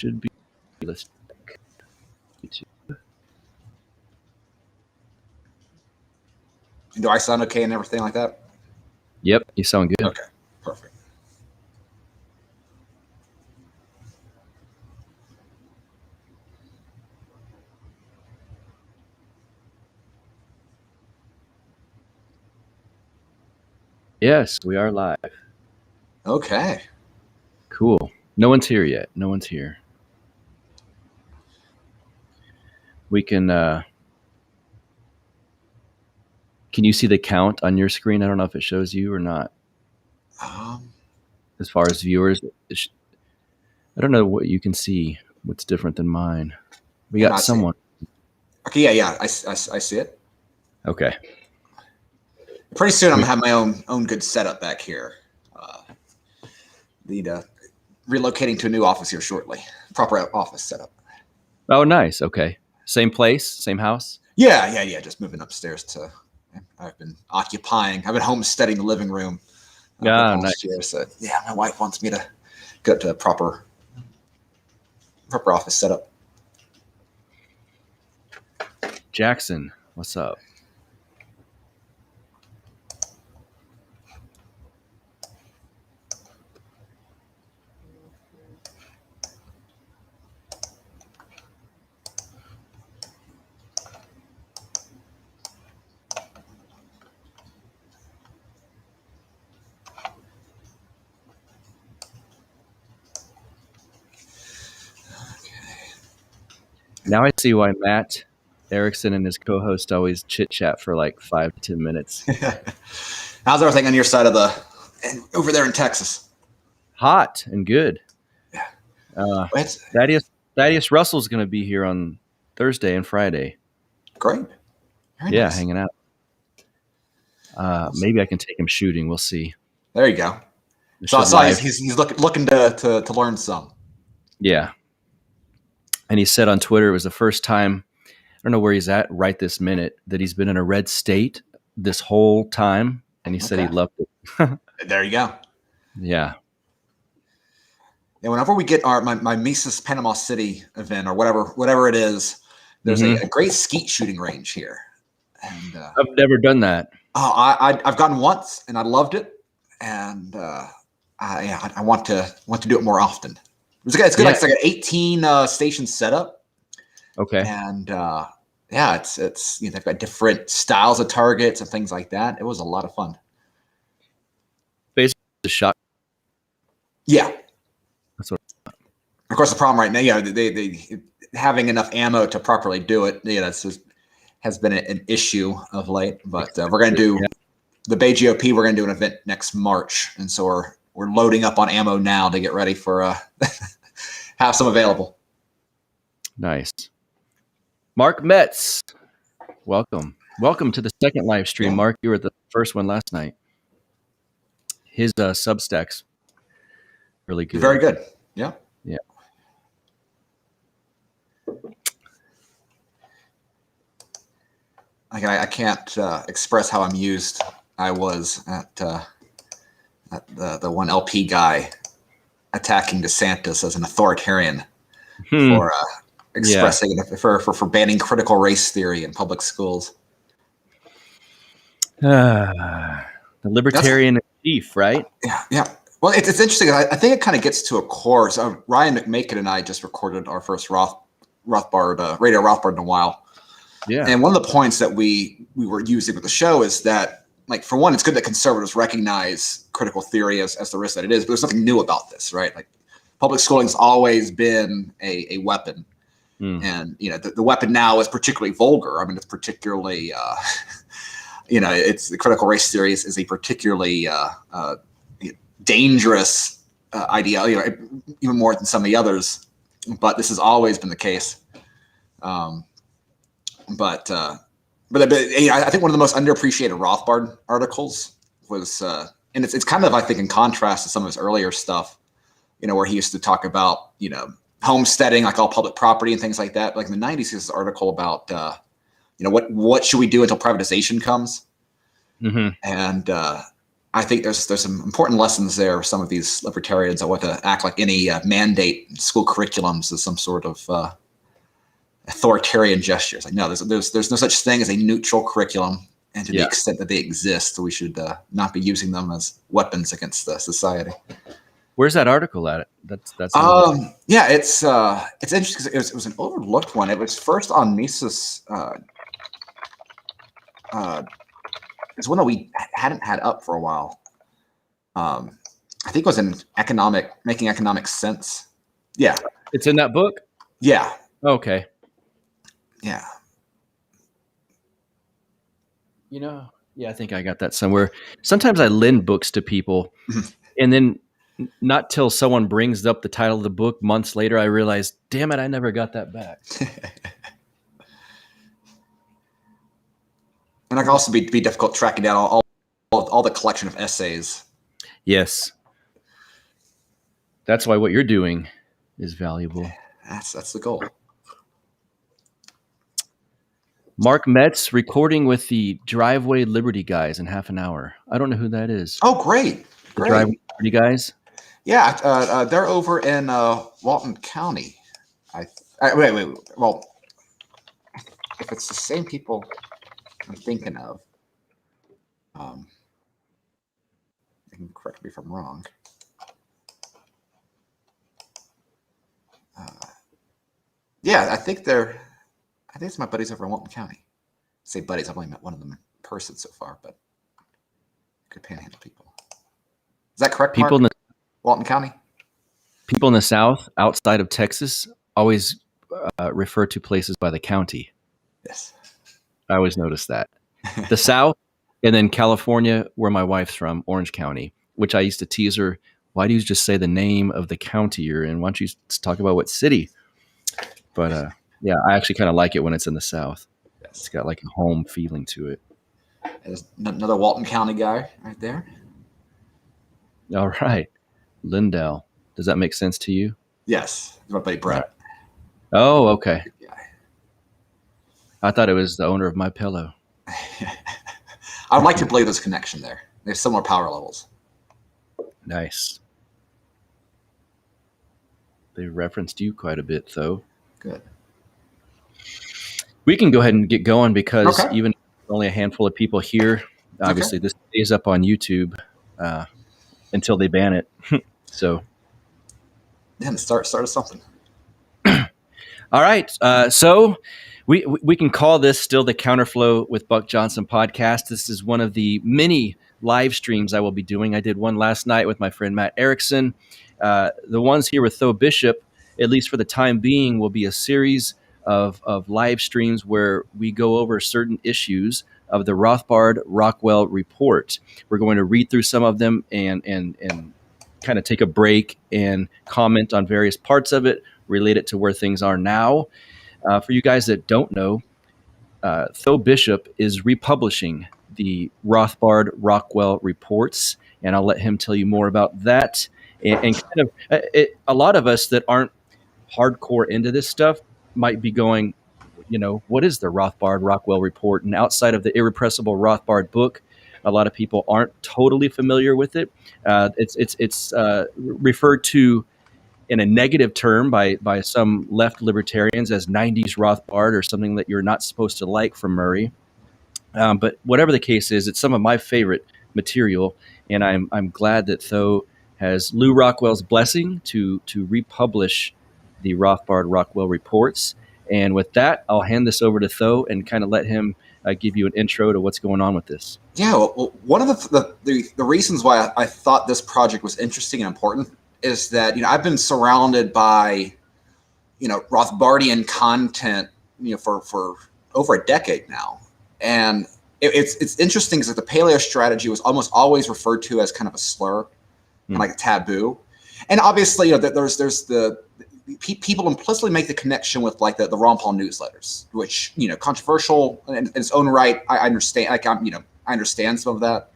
Should be. Let's check. YouTube. Do I sound okay and everything like that? Yep, you sound good. Okay, perfect. Yes, we are live. Okay. Cool. No one's here yet. No one's here. We can you see the count on your screen? I don't know if it shows you or not. As far as viewers, I don't know what you can see. What's different than mine? We got someone. Okay, yeah, I see it. Okay. Pretty soon I'm gonna have my own good setup back here. Relocating to a new office here shortly. Proper office setup. Oh, nice. Okay. Same place, same house? Yeah. Just moving upstairs to. I've been homesteading the living room. Nice. Year, so yeah, my wife wants me to go to a proper office setup. Jackson, what's up? Now I see why Matt Erickson and his co-host always chit-chat for like 5 to 10 minutes. How's everything on your side of over there in Texas? Hot and good. Yeah. Thaddeus Russell's going to be here on Thursday and Friday. Great. Very nice. Hanging out. Maybe I can take him shooting. We'll see. There you go. So I saw he's looking to learn some. Yeah. And he said on Twitter it was the first time, I don't know where he's at right this minute, that he's been in a red state this whole time. And he said he loved it. There you go. Yeah. Yeah, whenever we get my Mises Panama City event or whatever it is, there's a great skeet shooting range here. And I've never done that. Oh, I've gone once and I loved it. And I want to do it more often. It's good. Yeah. It's like an 18 station setup. Okay. And it's they've got different styles of targets and things like that. It was a lot of fun. Basically, the shot. Yeah. That's what. Of course, the problem right now, they having enough ammo to properly do it. Has been an issue of late. But we're going to do the Bay GOP. We're going to do an event next March, and so we're loading up on ammo now to get ready for have some available. Nice. Mark Metz, welcome to the second live stream. Mark, you were the first one last night. His Substack's really good. Very good. Yeah. I can't express how amused I was at the one LP guy attacking DeSantis as an authoritarian for expressing for banning critical race theory in public schools. The libertarian chief, right? Yeah. Well, it's interesting. I think it kind of gets to a core. So Ryan McMakin and I just recorded our first Rothbard Radio Rothbard in a while. Yeah. And one of the points that we were using with the show is that, like, for one, it's good that conservatives recognize critical theory as the risk that it is, but there's nothing new about this, right? Like, public schooling has always been a weapon. And, the weapon now is particularly vulgar. I mean, it's particularly, it's the critical race theory is a particularly dangerous idea, even more than some of the others. But this has always been the case. But I think one of the most underappreciated Rothbard articles was, and it's kind of, I think, in contrast to some of his earlier stuff, where he used to talk about, homesteading, like all public property and things like that. Like in the 90s, he has this article about, what should we do until privatization comes? Mm-hmm. And I think there's some important lessons there. Some of these libertarians that want to act like any mandate school curriculums is some sort of authoritarian gesture. It's like, no, there's no such thing as a neutral curriculum, and to the extent that they exist, we should not be using them as weapons against society. Where's that article at? That's yeah, it's interesting because it was an overlooked one. It was first on Mises. It's one that we hadn't had up for a while. I think it was in making economic sense. Yeah, it's in that book. Yeah. Okay. Yeah. I think I got that somewhere. Sometimes I lend books to people, and then not till someone brings up the title of the book months later, I realize, damn it, I never got that back. And it can also be difficult tracking down all the collection of essays. Yes. That's why what you're doing is valuable. That's the goal. Mark Metz recording with the Driveway Liberty guys in half an hour. I don't know who that is. Oh, great. The Driveway Liberty guys? Yeah, they're over in Walton County. Wait. Well, if it's the same people I'm thinking of, you can correct me if I'm wrong. I think it's my buddies over in Walton County. I say buddies, I've only met one of them in person so far, but good panhandle people. Is that correct, People Mark? Walton County? People in the South, outside of Texas, always refer to places by the county. Yes. I always notice that. The South, and then California, where my wife's from, Orange County, which I used to tease her, why do you just say the name of the county you're in? Why don't you talk about what city? But I actually kind of like it when it's in the South. Yes. It's got like a home feeling to it. There's another Walton County guy right there. All right. Lindell. Does that make sense to you? Yes. It's my buddy Brett. Oh, okay. I thought it was the owner of My Pillow. I'd like to believe there's a connection there. They have similar power levels. Nice. They referenced you quite a bit, though. Good. We can go ahead and get going because even only a handful of people here. Obviously, this stays up on YouTube until they ban it. So, then start us something. All right. So we can call this still the Counterflow with Buck Johnson podcast. This is one of the many live streams I will be doing. I did one last night with my friend Matt Erickson. The ones here with Tho Bishop, at least for the time being, will be a series of live streams where we go over certain issues of the Rothbard Rockwell report. We're going to read through some of them and kind of take a break and comment on various parts of it, relate it to where things are now. For you guys that don't know, Tho Bishop is republishing the Rothbard Rockwell reports, and I'll let him tell you more about that. And kind of a lot of us that aren't hardcore into this stuff might be going, what is the Rothbard Rockwell report? And outside of the Irrepressible Rothbard book, a lot of people aren't totally familiar with it. It's referred to in a negative term by some left libertarians as 90s Rothbard or something that you're not supposed to like from Murray. But whatever the case is, it's some of my favorite material, and I'm glad that Tho has Lou Rockwell's blessing to republish the Rothbard Rockwell reports. And with that, I'll hand this over to Tho and kind of let him give you an intro to what's going on with this. Yeah, well, one of the reasons why I thought this project was interesting and important is that I've been surrounded by Rothbardian content for over a decade now, and it's interesting because the paleo strategy was almost always referred to as kind of a slur and like a taboo, and obviously there's the people implicitly make the connection with like the Ron Paul newsletters, which controversial in its own right. I understand, I understand some of that.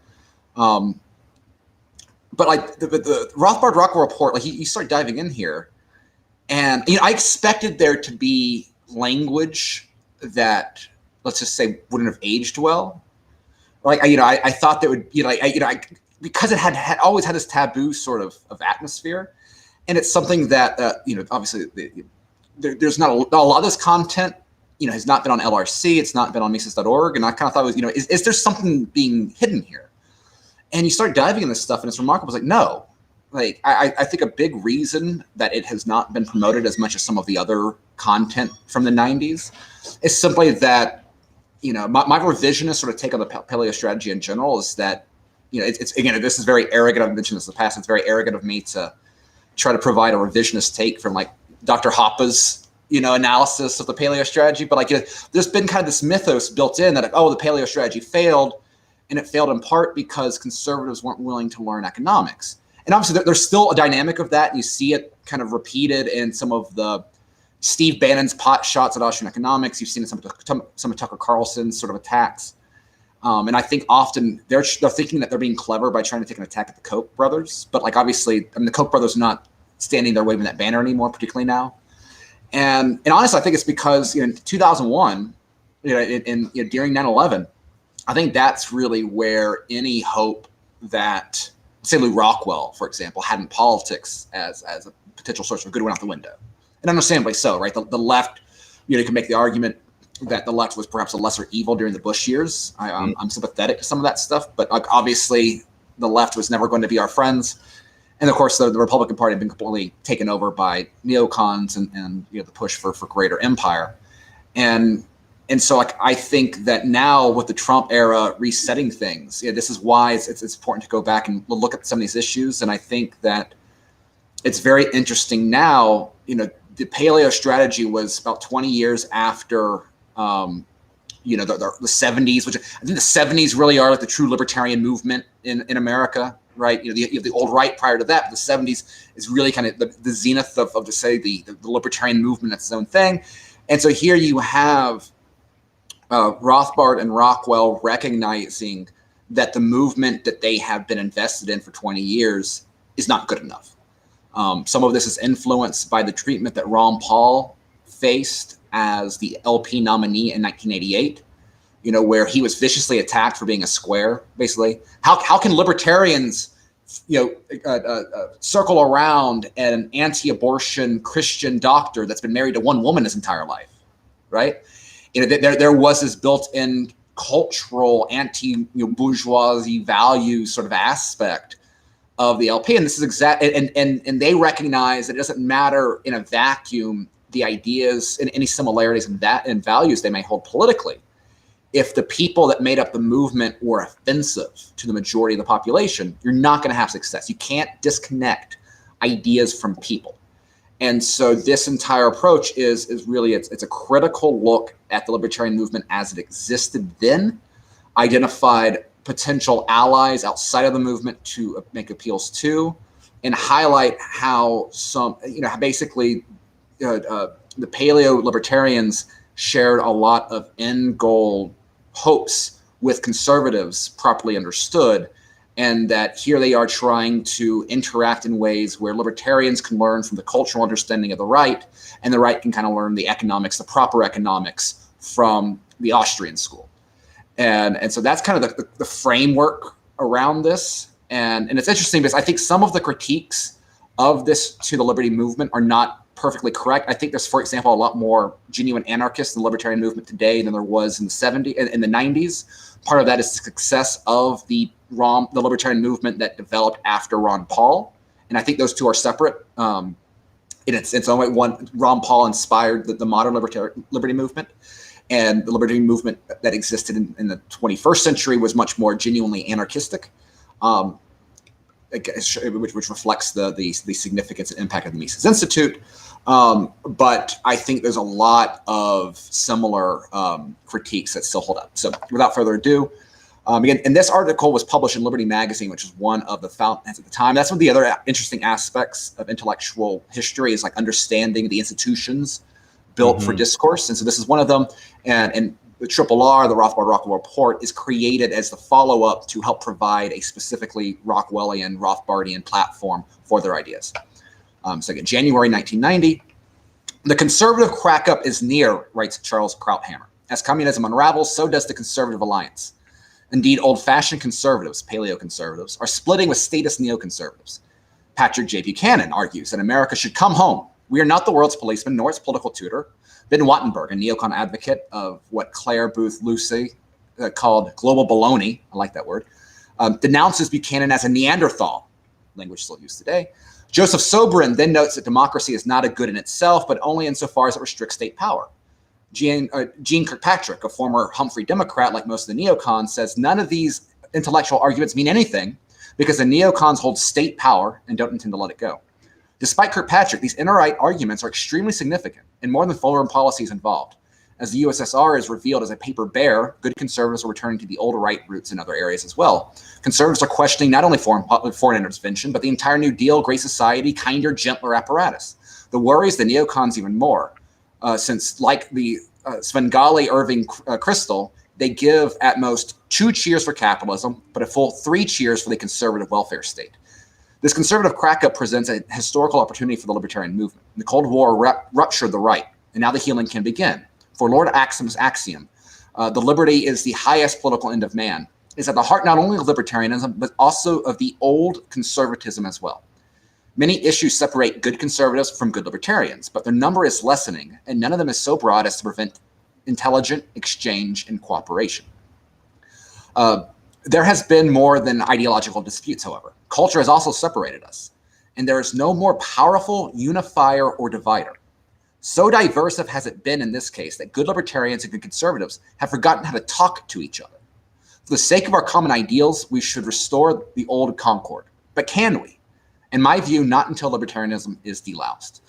But like the Rothbard Rockwell report, like you start diving in here, and I expected there to be language that, let's just say, wouldn't have aged well. Like I thought that would because it had always had this taboo sort of atmosphere, and it's something that obviously there's not a lot of this content has not been on LRC, it's not been on Mises.org, and I kind of thought it was is there something being hidden here? And you start diving in this stuff, and it's remarkable. It's like, no, like I think a big reason that it has not been promoted as much as some of the other content from the 90s is simply that my revisionist sort of take on the paleo strategy in general is that it's again, this is very arrogant. I've mentioned this in the past. It's very arrogant of me to try to provide a revisionist take from like Dr. Hoppe's analysis of the paleo strategy, but like there's been kind of this mythos built in that the paleo strategy failed, and it failed in part because conservatives weren't willing to learn economics. And obviously there's still a dynamic of that, and you see it kind of repeated in some of the Steve Bannon's pot shots at Austrian economics. You've seen some of Tucker Carlson's sort of attacks, and I think often they're thinking that they're being clever by trying to take an attack at the Koch brothers, but like obviously the Koch brothers are not standing there waving that banner anymore, particularly now. And honestly, I think it's because in 2001, during 9/11, I think that's really where any hope that, say, Lou Rockwell, for example, had in politics as a potential source of good went out the window, and understandably so, right? The left, you can make the argument that the left was perhaps a lesser evil during the Bush years. I'm sympathetic to some of that stuff, but obviously the left was never going to be our friends. And of course, the Republican Party had been completely taken over by neocons and the push for greater empire. And so I think that now with the Trump era resetting things, this is why it's important to go back and look at some of these issues. And I think that it's very interesting now. The paleo strategy was about 20 years after the 70s, which I think the 70s really are like the true libertarian movement in America. Right, you have the old right prior to that, but the 70s is really kind of the zenith of to say the libertarian movement. That's its own thing. And so here you have Rothbard and Rockwell recognizing that the movement that they have been invested in for 20 years is not good enough. Some of this is influenced by the treatment that Ron Paul faced as the LP nominee in 1988. Where he was viciously attacked for being a square, basically. How can libertarians, circle around an anti-abortion Christian doctor that's been married to one woman his entire life, right? There was this built-in cultural anti-bourgeoisie value sort of aspect of the LP, and this is and they recognize that it doesn't matter in a vacuum the ideas and any similarities in that and values they may hold politically. If the people that made up the movement were offensive to the majority of the population, you're not going to have success. You can't disconnect ideas from people. And so this entire approach is really, it's a critical look at the libertarian movement as it existed then, identified potential allies outside of the movement to make appeals to, and highlight how basically the paleo libertarians shared a lot of end goal hopes with conservatives properly understood, and that here they are trying to interact in ways where libertarians can learn from the cultural understanding of the right, and the right can kind of learn the proper economics from the Austrian school. And so that's kind of the framework around this. And it's interesting because I think some of the critiques of this to the liberty movement are not perfectly correct. I think there's, for example, a lot more genuine anarchists in the libertarian movement today than there was in the 70s, in the 90s. Part of that is the success of the libertarian movement that developed after Ron Paul, and I think those two are separate. In its own way, Ron Paul inspired the modern liberty movement, and the liberty movement that existed in the 21st century was much more genuinely anarchistic. Which reflects the significance and impact of the Mises Institute. But I think there's a lot of similar critiques that still hold up. So without further ado, again, and this article was published in Liberty Magazine, which was one of the fountains at the time. That's one of the other interesting aspects of intellectual history is like understanding the institutions built for discourse. And so this is one of them. And the RRR, the Rothbard-Rockwell report, is created as the follow-up to help provide a specifically Rockwellian, Rothbardian platform for their ideas. So again, January 1990, the conservative crack-up is near, writes Charles Krauthammer. As communism unravels, so does the conservative alliance. Indeed, old-fashioned conservatives, paleo-conservatives, are splitting with statist neoconservatives. Patrick J. Buchanan argues that America should come home. We are not the world's policeman, nor its political tutor. Ben Wattenberg, a neocon advocate of what Claire Booth Lucy called global baloney, I like that word, denounces Buchanan as a Neanderthal, language still used today. Joseph Sobrin then notes that democracy is not a good in itself, but only insofar as it restricts state power. Gene Kirkpatrick, a former Humphrey Democrat like most of the neocons, says none of these intellectual arguments mean anything because the neocons hold state power and don't intend to let it go. Despite Kirkpatrick, these inner-right arguments are extremely significant and more than foreign policies involved. As the USSR is revealed as a paper bear, good conservatives are returning to the old right roots in other areas as well. Conservatives are questioning not only foreign intervention, but the entire New Deal, Great Society, kinder, gentler apparatus. The worries the neocons even more, since like the Svengali Irving Crystal, they give at most 2 cheers for capitalism, but a full 3 cheers for the conservative welfare state. This conservative crack-up presents a historical opportunity for the libertarian movement. The Cold War ruptured the right, and now the healing can begin. For Lord Axum's axiom, the liberty is the highest political end of man, is at the heart not only of libertarianism, but also of the old conservatism as well. Many issues separate good conservatives from good libertarians, but their number is lessening, and none of them is so broad as to prevent intelligent exchange and cooperation. There has been more than ideological disputes, however. Culture has also separated us, and there is no more powerful unifier or divider. So diverse has it been in this case that good libertarians and good conservatives have forgotten how to talk to each other. For the sake of our common ideals, we should restore the old concord. But can we? In my view, not until libertarianism is deloused.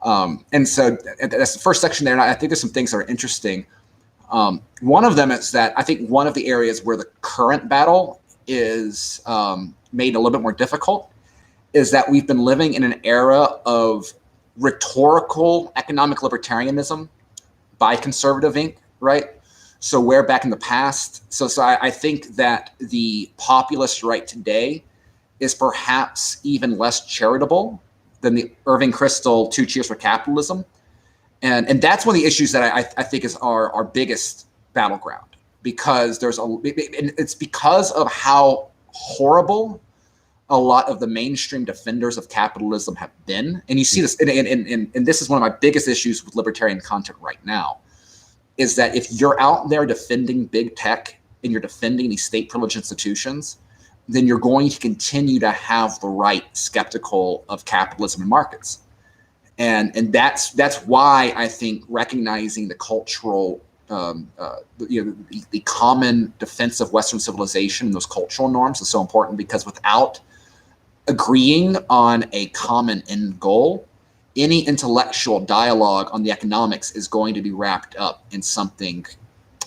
And so that's the first section there, and I think there's some things that are interesting. One of them is that I think one of the areas where the current battle is made a little bit more difficult is that we've been living in an era of rhetorical economic libertarianism by conservative Inc., right? So where back in the past, so I think that the populist right today is perhaps even less charitable than the Irving Kristol 2 Cheers for Capitalism. And that's one of the issues that I think is our biggest battleground, because it's because of how horrible a lot of the mainstream defenders of capitalism have been. And you see this, and this is one of my biggest issues with libertarian content right now, is that if you're out there defending big tech and you're defending these state privileged institutions, then you're going to continue to have the right skeptical of capitalism and markets. And that's why I think recognizing the cultural, the common defense of Western civilization and those cultural norms is so important, because without agreeing on a common end goal, any intellectual dialogue on the economics is going to be wrapped up in something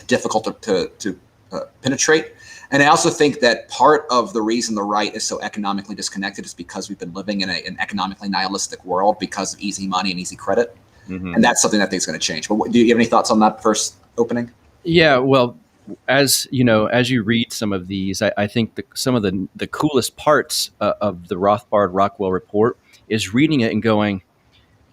difficult to penetrate. And I also think that part of the reason the right is so economically disconnected is because we've been living in an economically nihilistic world because of easy money and easy credit. Mm-hmm. And that's something that I think is going to change. But do you have any thoughts on that first opening? Yeah, well, as you read some of these, I think some of the coolest parts of the Rothbard Rockwell report is reading it and going,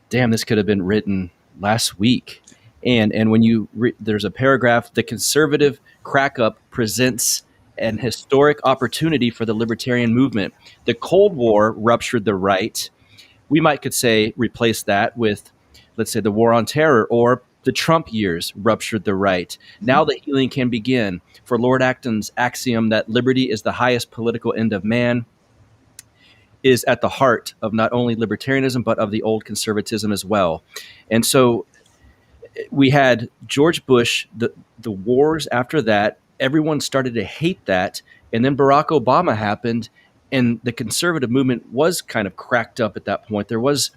damn, this could have been written last week. And when you there's a paragraph, the conservative crack-up presents an historic opportunity for the libertarian movement. The Cold War ruptured the right. We could say replace that with, let's say, the War on Terror, or the Trump years ruptured the right. Now the healing can begin. For Lord Acton's axiom that liberty is the highest political end of man is at the heart of not only libertarianism, but of the old conservatism as well. And so we had George Bush, the wars after that, everyone started to hate that. And then Barack Obama happened, and the conservative movement was kind of cracked up at that point. There was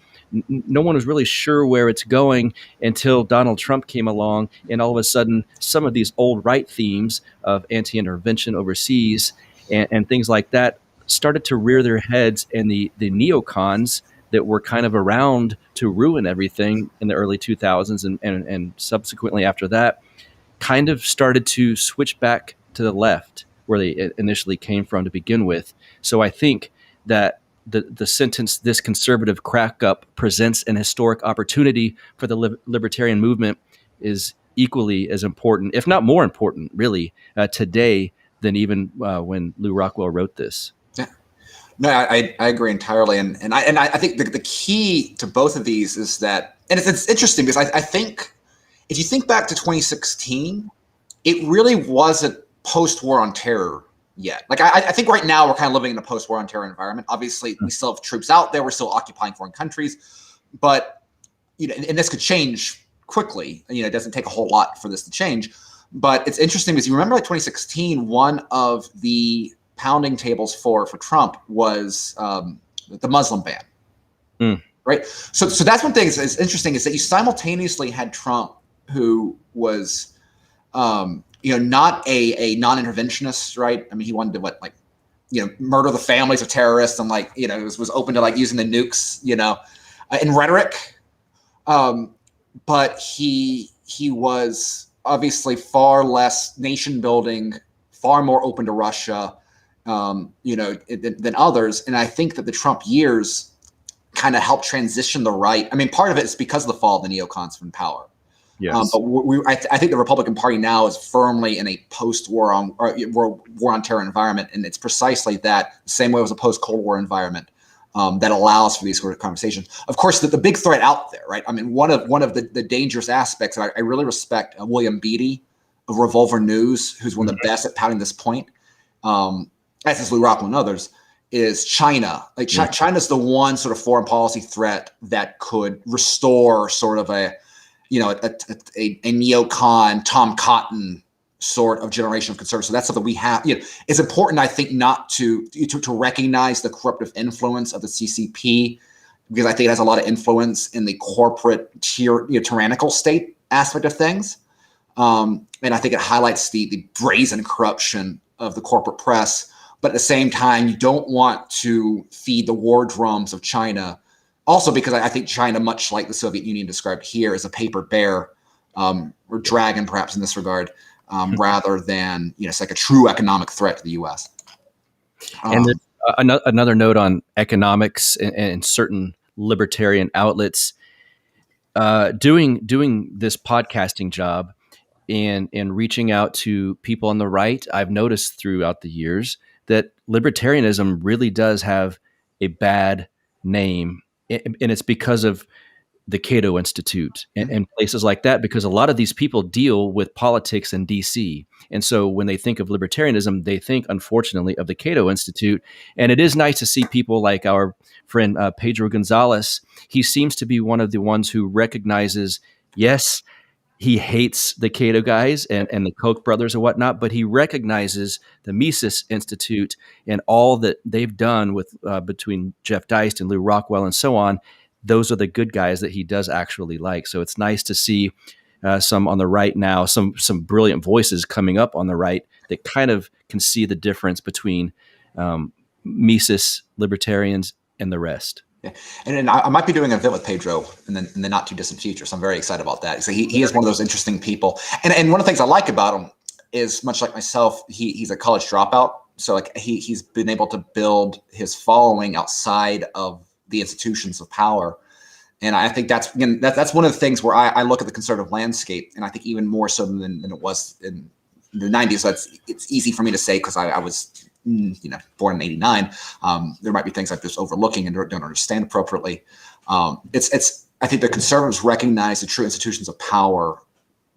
no one was really sure where it's going until Donald Trump came along, and all of a sudden some of these old right themes of anti-intervention overseas and things like that started to rear their heads, and the neocons that were kind of around to ruin everything in the early 2000s and subsequently after that kind of started to switch back to the left where they initially came from to begin with. So I think that the sentence, this conservative crack-up presents an historic opportunity for the libertarian movement, is equally as important, if not more important, really, today than even when Lou Rockwell wrote this. Yeah. No, I agree entirely, and I think the key to both of these is that, and it's interesting because I think if you think back to 2016, it really wasn't post-war on terror yet. Like I think right now we're kind of living in a post-war on terror environment. Obviously, we still have troops out there. We're still occupying foreign countries, but and this could change quickly. It doesn't take a whole lot for this to change. But it's interesting because you remember, like 2016, one of the pounding tables for Trump was the Muslim ban, right? So that's one thing is interesting is that you simultaneously had Trump, who was not a non-interventionist, right? I mean, he wanted to murder the families of terrorists and was open to using the nukes, in rhetoric. But he was obviously far less nation building, far more open to Russia, than others. And I think that the Trump years kind of helped transition the right. I mean, part of it is because of the fall of the neocons from power. Yes. But I think the Republican Party now is firmly in a post-war on terror environment, and it's precisely that, the same way it was a post-Cold War environment, that allows for these sort of conversations. Of course, the big threat out there, right? I mean, one of the dangerous aspects, and I really respect William Beatty of Revolver News, who's one of the best at pounding this point, as is Lou Rockwell and others, is China. China's the one sort of foreign policy threat that could restore sort of a neocon, Tom Cotton sort of generation of conservatives. So that's something we have. It's important, I think, not to recognize the corruptive influence of the CCP, because I think it has a lot of influence in the corporate tyrannical state aspect of things. And I think it highlights the brazen corruption of the corporate press. But at the same time, you don't want to feed the war drums of China. Also, because I think China, much like the Soviet Union described here, is a paper bear, or dragon, perhaps in this regard, rather than it's like a true economic threat to the U.S. And another note on economics and certain libertarian outlets, doing this podcasting job and reaching out to people on the right, I've noticed throughout the years that libertarianism really does have a bad name. And it's because of the Cato Institute and places like that, because a lot of these people deal with politics in DC. And so when they think of libertarianism, they think, unfortunately, of the Cato Institute. And it is nice to see people like our friend Pedro Gonzalez. He seems to be one of the ones who recognizes, yes, he hates the Cato guys and the Koch brothers and whatnot, but he recognizes the Mises Institute and all that they've done with between Jeff Deist and Lou Rockwell and so on. Those are the good guys that he does actually like. So it's nice to see some on the right now, some brilliant voices coming up on the right that kind of can see the difference between Mises libertarians and the rest. Yeah. And I might be doing an event with Pedro in the not too distant future. So I'm very excited about that. So he is one of those interesting people. And one of the things I like about him is, much like myself, he's a college dropout. So he's been able to build his following outside of the institutions of power. And I think that's one of the things where I look at the conservative landscape, and I think even more so than it was in the 90s. So it's easy for me to say because I was born in '89. There might be things I'm just overlooking and don't understand appropriately. I think the conservatives recognize the true institutions of power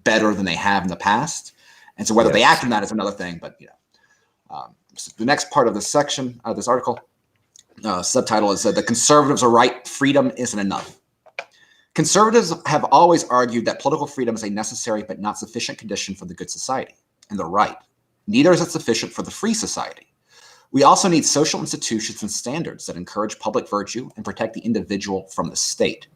better than they have in the past, and so whether they act on that is another thing. But so the next part of this section of this article, subtitle is "The Conservatives Are Right: Freedom Isn't Enough." Conservatives have always argued that political freedom is a necessary but not sufficient condition for the good society, and they're right. Neither is it sufficient for the free society. We also need social institutions and standards that encourage public virtue and protect the individual from the state.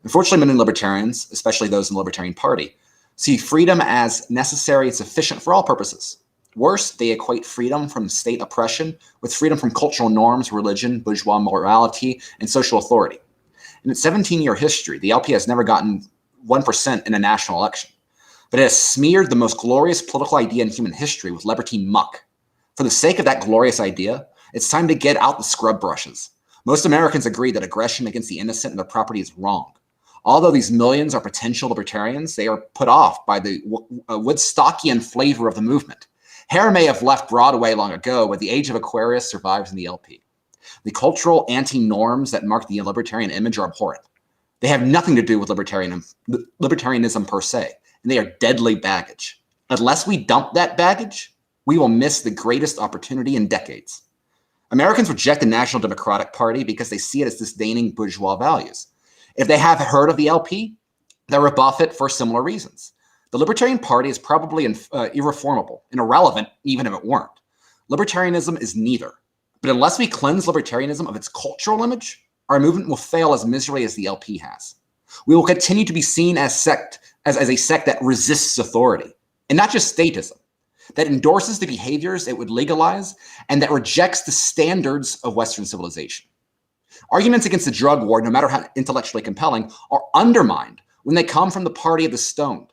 Unfortunately, many libertarians, especially those in the Libertarian Party, see freedom as necessary and sufficient for all purposes. Worse, they equate freedom from state oppression with freedom from cultural norms, religion, bourgeois morality, and social authority. In its 17-year history, the LP has never gotten 1% in a national election, but it has smeared the most glorious political idea in human history with libertine muck. For the sake of that glorious idea, it's time to get out the scrub brushes. Most Americans agree that aggression against the innocent and their property is wrong. Although these millions are potential libertarians, they are put off by the Woodstockian flavor of the movement. Hare may have left Broadway long ago, but the age of Aquarius survives in the LP. The cultural anti-norms that mark the libertarian image are abhorrent. They have nothing to do with libertarianism per se, and they are deadly baggage. Unless we dump that baggage, we will miss the greatest opportunity in decades. Americans reject the National Democratic Party because they see it as disdaining bourgeois values. If they have heard of the LP, they rebuff it for similar reasons. The Libertarian Party is probably irreformable and irrelevant, even if it weren't. Libertarianism is neither. But unless we cleanse libertarianism of its cultural image, our movement will fail as miserably as the LP has. We will continue to be seen as a sect that resists authority, and not just statism, that endorses the behaviors it would legalize, and that rejects the standards of Western civilization. Arguments against the drug war, no matter how intellectually compelling, are undermined when they come from the party of the stoned.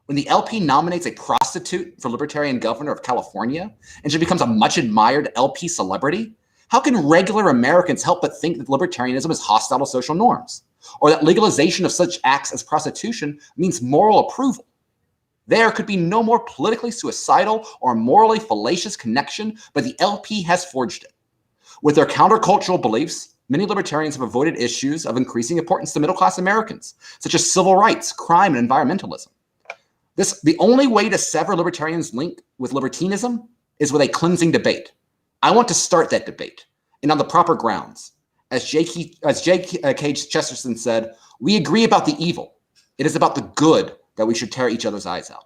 When the LP nominates a prostitute for Libertarian governor of California, and she becomes a much admired LP celebrity, how can regular Americans help but think that libertarianism is hostile to social norms, or that legalization of such acts as prostitution means moral approval? There could be no more politically suicidal or morally fallacious connection, but the LP has forged it. With their countercultural beliefs, many libertarians have avoided issues of increasing importance to middle-class Americans, such as civil rights, crime, and environmentalism. The only way to sever libertarians' link with libertinism is with a cleansing debate. I want to start that debate, and on the proper grounds. As J.K. Chesterton said, we agree about the evil. It is about the good that we should tear each other's eyes out.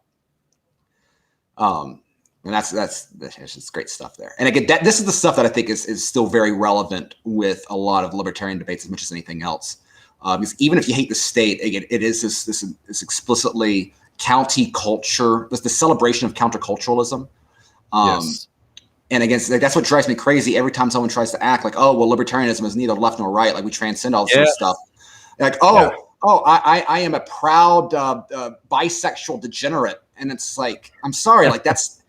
And that's just great stuff there. And again, this is the stuff that I think is still very relevant with a lot of libertarian debates as much as anything else. Because even if you hate the state, again, it is this explicitly county culture, the celebration of counterculturalism. Yes. And again, that's what drives me crazy every time someone tries to act like, oh, well, libertarianism is neither left nor right. Like we transcend all this sort of stuff. Like, I am a proud bisexual degenerate. And it's like, I'm sorry, like that's,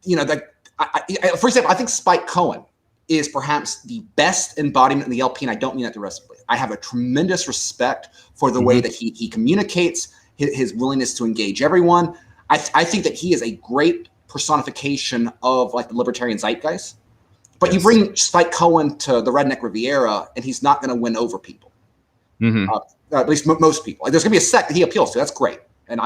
for example, I think Spike Cohen is perhaps the best embodiment of the LP, and I don't mean that derisively. I have a tremendous respect for the way that he communicates, his willingness to engage everyone. I think that he is a great personification of like the libertarian zeitgeist. But you bring Spike Cohen to the Redneck Riviera, and he's not going to win over people. At least most people. Like, there's going to be a sect that he appeals to. That's great, and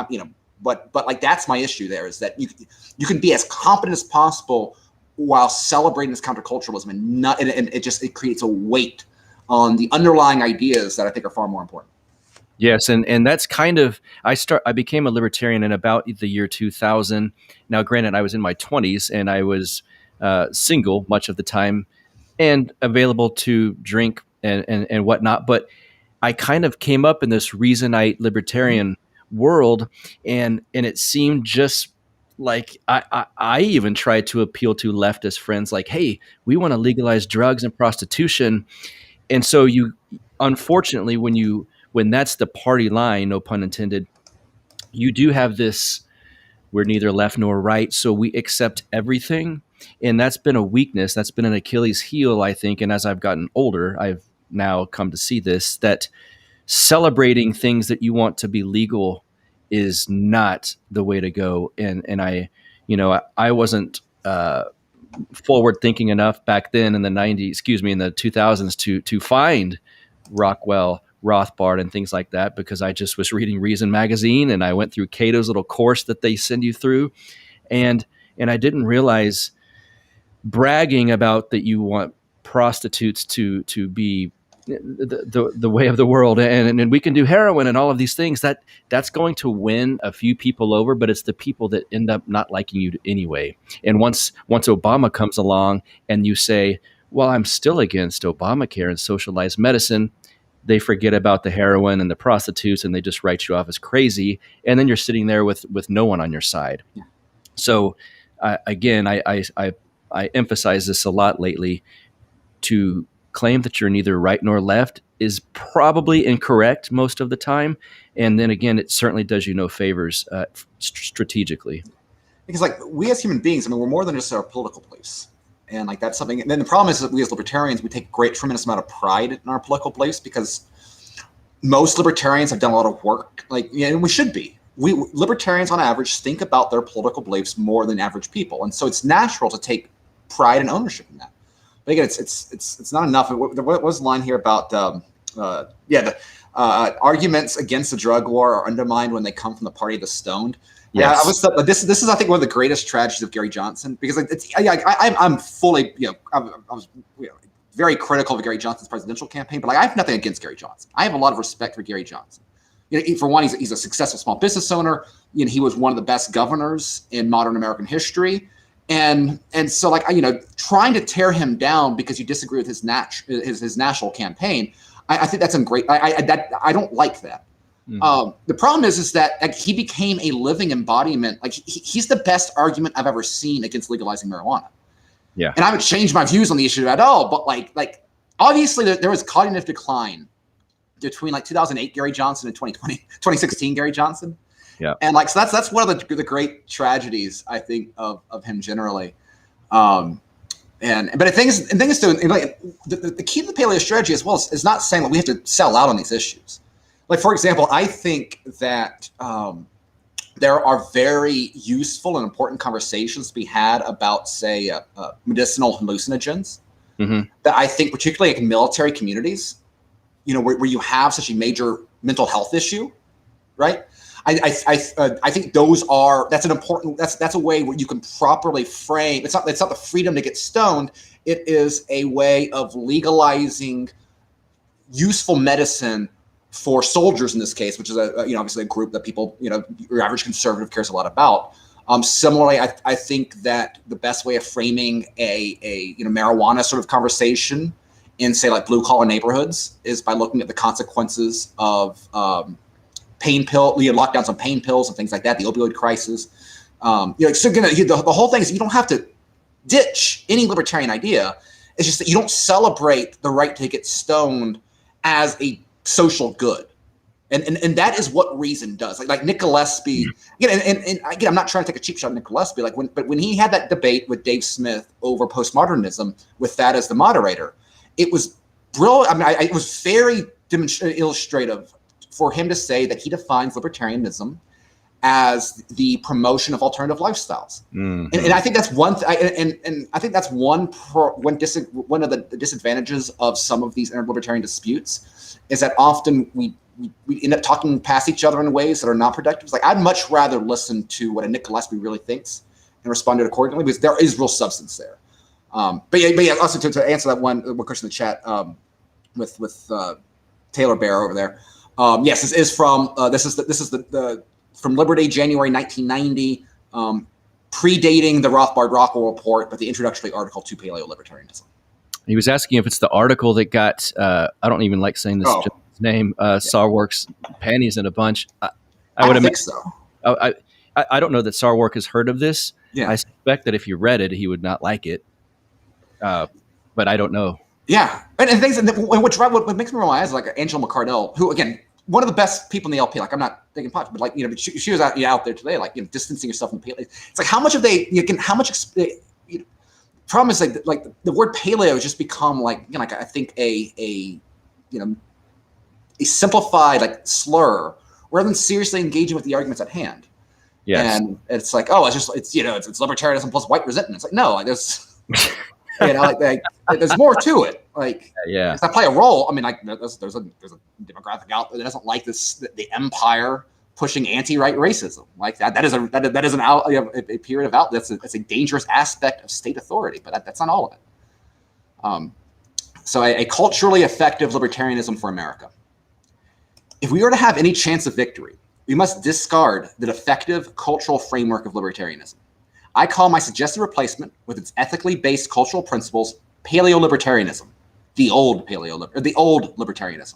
but like that's my issue. There is that you can be as competent as possible while celebrating this counterculturalism, and it creates a weight on the underlying ideas that I think are far more important. Yes, and that's kind of I became a libertarian in about the year 2000. Now, granted, I was in my 20s and I was single much of the time and available to drink and whatnot. But I kind of came up in this Reasonite libertarian world, and it seemed just like I even tried to appeal to leftist friends, like, hey, we want to legalize drugs and prostitution. And so unfortunately, when that's the party line, no pun intended, you do have this, we're neither left nor right, so we accept everything. And that's been a weakness. That's been an Achilles heel, I think. And as I've gotten older, I've now come to see this, that celebrating things that you want to be legal is not the way to go. And I wasn't forward thinking enough back then in the 2000s to find Rockwell, Rothbard, and things like that, because I just was reading Reason magazine, and I went through Cato's little course that they send you through, and I didn't realize bragging about that you want prostitutes to be the way of the world, and we can do heroin and all of these things, that's going to win a few people over, but it's the people that end up not liking you anyway. And once Obama comes along and you say, well, I'm still against Obamacare and socialized medicine, they forget about the heroin and the prostitutes, and they just write you off as crazy. And then you're sitting there with no one on your side. Yeah. So again, I emphasize this a lot lately. To claim that you're neither right nor left is probably incorrect most of the time. And then again, it certainly does you no favors strategically. Because like we as human beings, we're more than just our political beliefs. And like that's something. And then the problem is that we as libertarians, we take a tremendous amount of pride in our political beliefs, because most libertarians have done a lot of work. And we should be. we libertarians on average think about their political beliefs more than average people, and so it's natural to take pride and ownership in that. But again, it's not enough. What was the line here about arguments against the drug war are undermined when they come from the party of the stoned. Yes. Yeah, this is I think one of the greatest tragedies of Gary Johnson, because I'm fully I was very critical of Gary Johnson's presidential campaign, but I have nothing against Gary Johnson. I have a lot of respect for Gary Johnson. For one, he's a successful small business owner. He was one of the best governors in modern American history. And so trying to tear him down because you disagree with his national campaign, I think that's great. I don't like that. Mm-hmm. The problem is that he became a living embodiment. He's the best argument I've ever seen against legalizing marijuana. Yeah. And I haven't changed my views on the issue at all. But obviously there was cognitive decline between 2008 Gary Johnson and 2016 Gary Johnson. Yeah. And so that's one of the great tragedies, I think, of him generally. But the thing is the key to the paleo strategy as well is not saying that we have to sell out on these issues. For example, I think that there are very useful and important conversations to be had about, say, medicinal hallucinogens. Mm-hmm. That I think, particularly in military communities, where you have such a major mental health issue, right? I think that's an important, that's a way where you can properly frame. It's not the freedom to get stoned. It is a way of legalizing useful medicine for soldiers in this case, which is obviously a group that people, your average conservative cares a lot about. Similarly, I think that the best way of framing a marijuana sort of conversation in, say, blue-collar neighborhoods is by looking at the consequences of lockdowns on pain pills and things like that, the opioid crisis. The whole thing is you don't have to ditch any libertarian idea. It's just that you don't celebrate the right to get stoned as a social good. And that is what reason does. Like Nick Gillespie, and again, I'm not trying to take a cheap shot at Nick Gillespie, but when he had that debate with Dave Smith over postmodernism with that as the moderator, it was brilliant. I mean, it was very illustrative for him to say that he defines libertarianism as the promotion of alternative lifestyles. Mm-hmm. And I think that's one and I think that's one of the disadvantages of some of these libertarian disputes is that often we end up talking past each other in ways that are not productive. I'd much rather listen to what a Nick Gillespie really thinks and respond to it accordingly, because there is real substance there. But yeah, also to answer that one question in the chat with Taylor Bear over there. Yes, this is from the from Liberty, January 1990, predating the Rothbard Rockwell report, but the introductory article to paleo-libertarianism. He was asking if it's the article that got I don't even like saying this name, Sarwark's panties in a bunch. I would think so. I don't know that Sarwark has heard of this. Yeah. I suspect that if you read it, he would not like it. But I don't know. Yeah, and things, and what makes me roll my eyes is Angela McCardell, who again, one of the best people in the LP. I'm not thinking pot, but she was out there today, distancing yourself from paleo. It's how much of problem is the word paleo has just become I think a simplified slur rather than seriously engaging with the arguments at hand. Yes. And it's it's libertarianism plus white resentment. It's no, there's there's more to it. If I play a role, I mean, there's a demographic out there that doesn't like the empire pushing anti-right racism. That is a period of out. That's a dangerous aspect of state authority, but that's not all of it. So a culturally effective libertarianism for America. If we are to have any chance of victory, we must discard the defective cultural framework of libertarianism. I call my suggested replacement with its ethically based cultural principles paleo-libertarianism, the old libertarianism.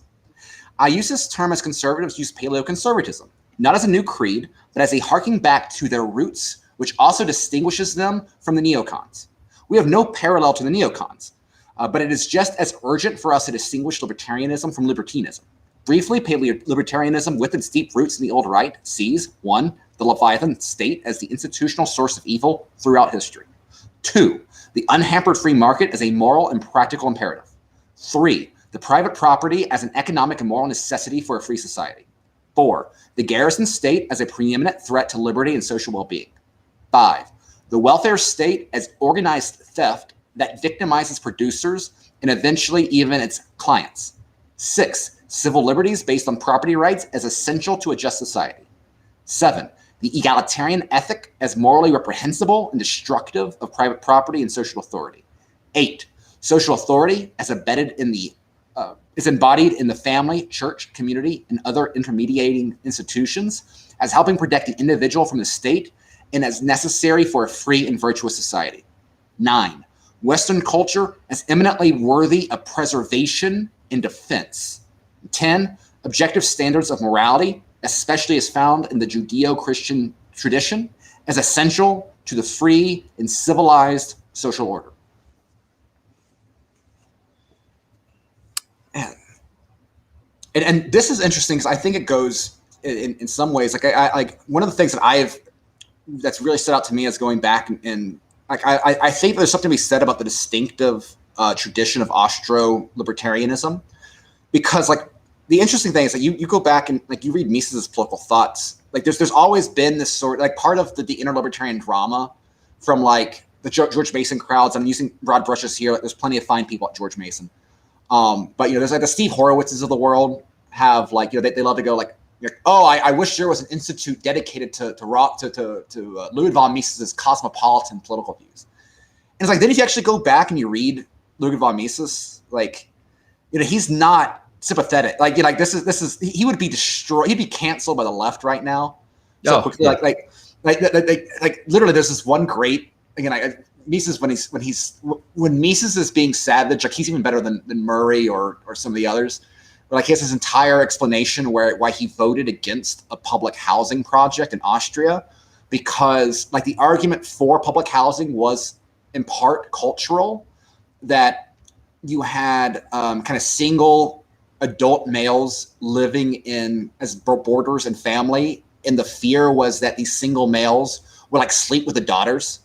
I use this term as conservatives use paleo-conservatism, not as a new creed, but as a harking back to their roots, which also distinguishes them from the neocons. We have no parallel to the neocons, but it is just as urgent for us to distinguish libertarianism from libertinism. Briefly, paleo-libertarianism, with its deep roots in the old right, sees 1. The Leviathan state as the institutional source of evil throughout history. 2. The unhampered free market as a moral and practical imperative. 3. The private property as an economic and moral necessity for a free society. 4, the garrison state as a preeminent threat to liberty and social well-being. 5, the welfare state as organized theft that victimizes producers and eventually even its clients. 6, civil liberties based on property rights as essential to a just society. 7, the egalitarian ethic as morally reprehensible and destructive of private property and social authority. 8, social authority as is embodied in the family, church, community, and other intermediating institutions as helping protect the individual from the state and as necessary for a free and virtuous society. 9, Western culture as eminently worthy of preservation and defense. 10, objective standards of morality, especially as found in the Judeo-Christian tradition, as essential to the free and civilized social order. And this is interesting because I think it goes in some ways, like I like one of the things that that's really stood out to me is going back and like I think there's something to be said about the distinctive tradition of Austro-libertarianism, because like the interesting thing is that you go back and like you read Mises's political thoughts, like there's always been this sort like part of the inter-libertarian drama from like the George Mason crowds. I'm using broad brushes here. Like there's plenty of fine people at George Mason. But there's like the Steve Horowitzes of the world have like, they love to go like, oh, I wish there was an institute dedicated to Ludwig von Mises's cosmopolitan political views. And it's like, then if you actually go back and you read Ludwig von Mises, like, he's not sympathetic. Like, this is he would be destroyed. He'd be canceled by the left right now. So quickly, yeah. like literally, there's this one great Mises when Mises is being savage, like he's even better than Murray or some of the others. But like he has his entire explanation why he voted against a public housing project in Austria, because like the argument for public housing was in part cultural, that you had kind of single adult males living in as boarders and family, and the fear was that these single males would like sleep with the daughters.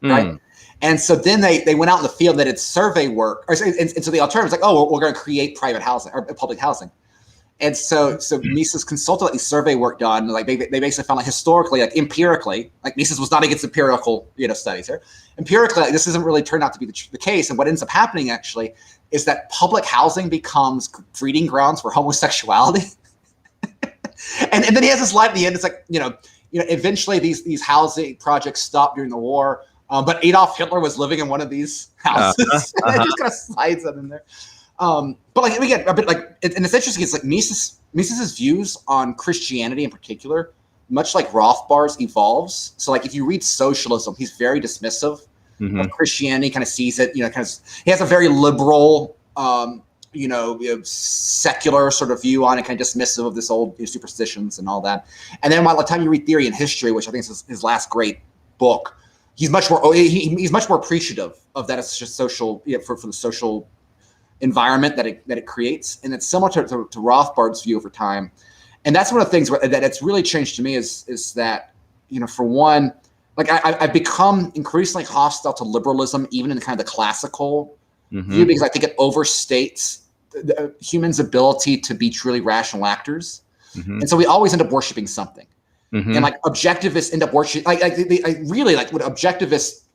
Right. And so then they went out in the field, that it's survey work. And so the alternative was like, oh, we're going to create private housing or public housing. And so Mises consulted like these survey work done. Like they basically found like historically, like empirically, like Mises was not against empirical, studies here. Empirically, like, this doesn't really turn out to be the case. And what ends up happening actually is that public housing becomes breeding grounds for homosexuality. and then he has this line at the end. It's like, eventually these housing projects stopped during the war. But Adolf Hitler was living in one of these houses. It just kind of slides that in there. But like we get a bit like, and it's interesting. It's like Mises's views on Christianity in particular, much like Rothbard's, evolves. So like if you read Socialism, he's very dismissive of Christianity. Kind of sees it, he has a very liberal, secular sort of view on it, kind of dismissive of this old superstitions and all that. And then by the time you read Theory and History, which I think is his last great book, he's much more appreciative of that as just social, for the social environment that it creates, and it's similar to Rothbard's view over time. And that's one of the things that it's really changed to me is that for one, like I've become increasingly hostile to liberalism, even in kind of the classical view, because I think it overstates the humans' ability to be truly rational actors, and so we always end up worshiping something. And like objectivists end up worshiping, I really like what objectivists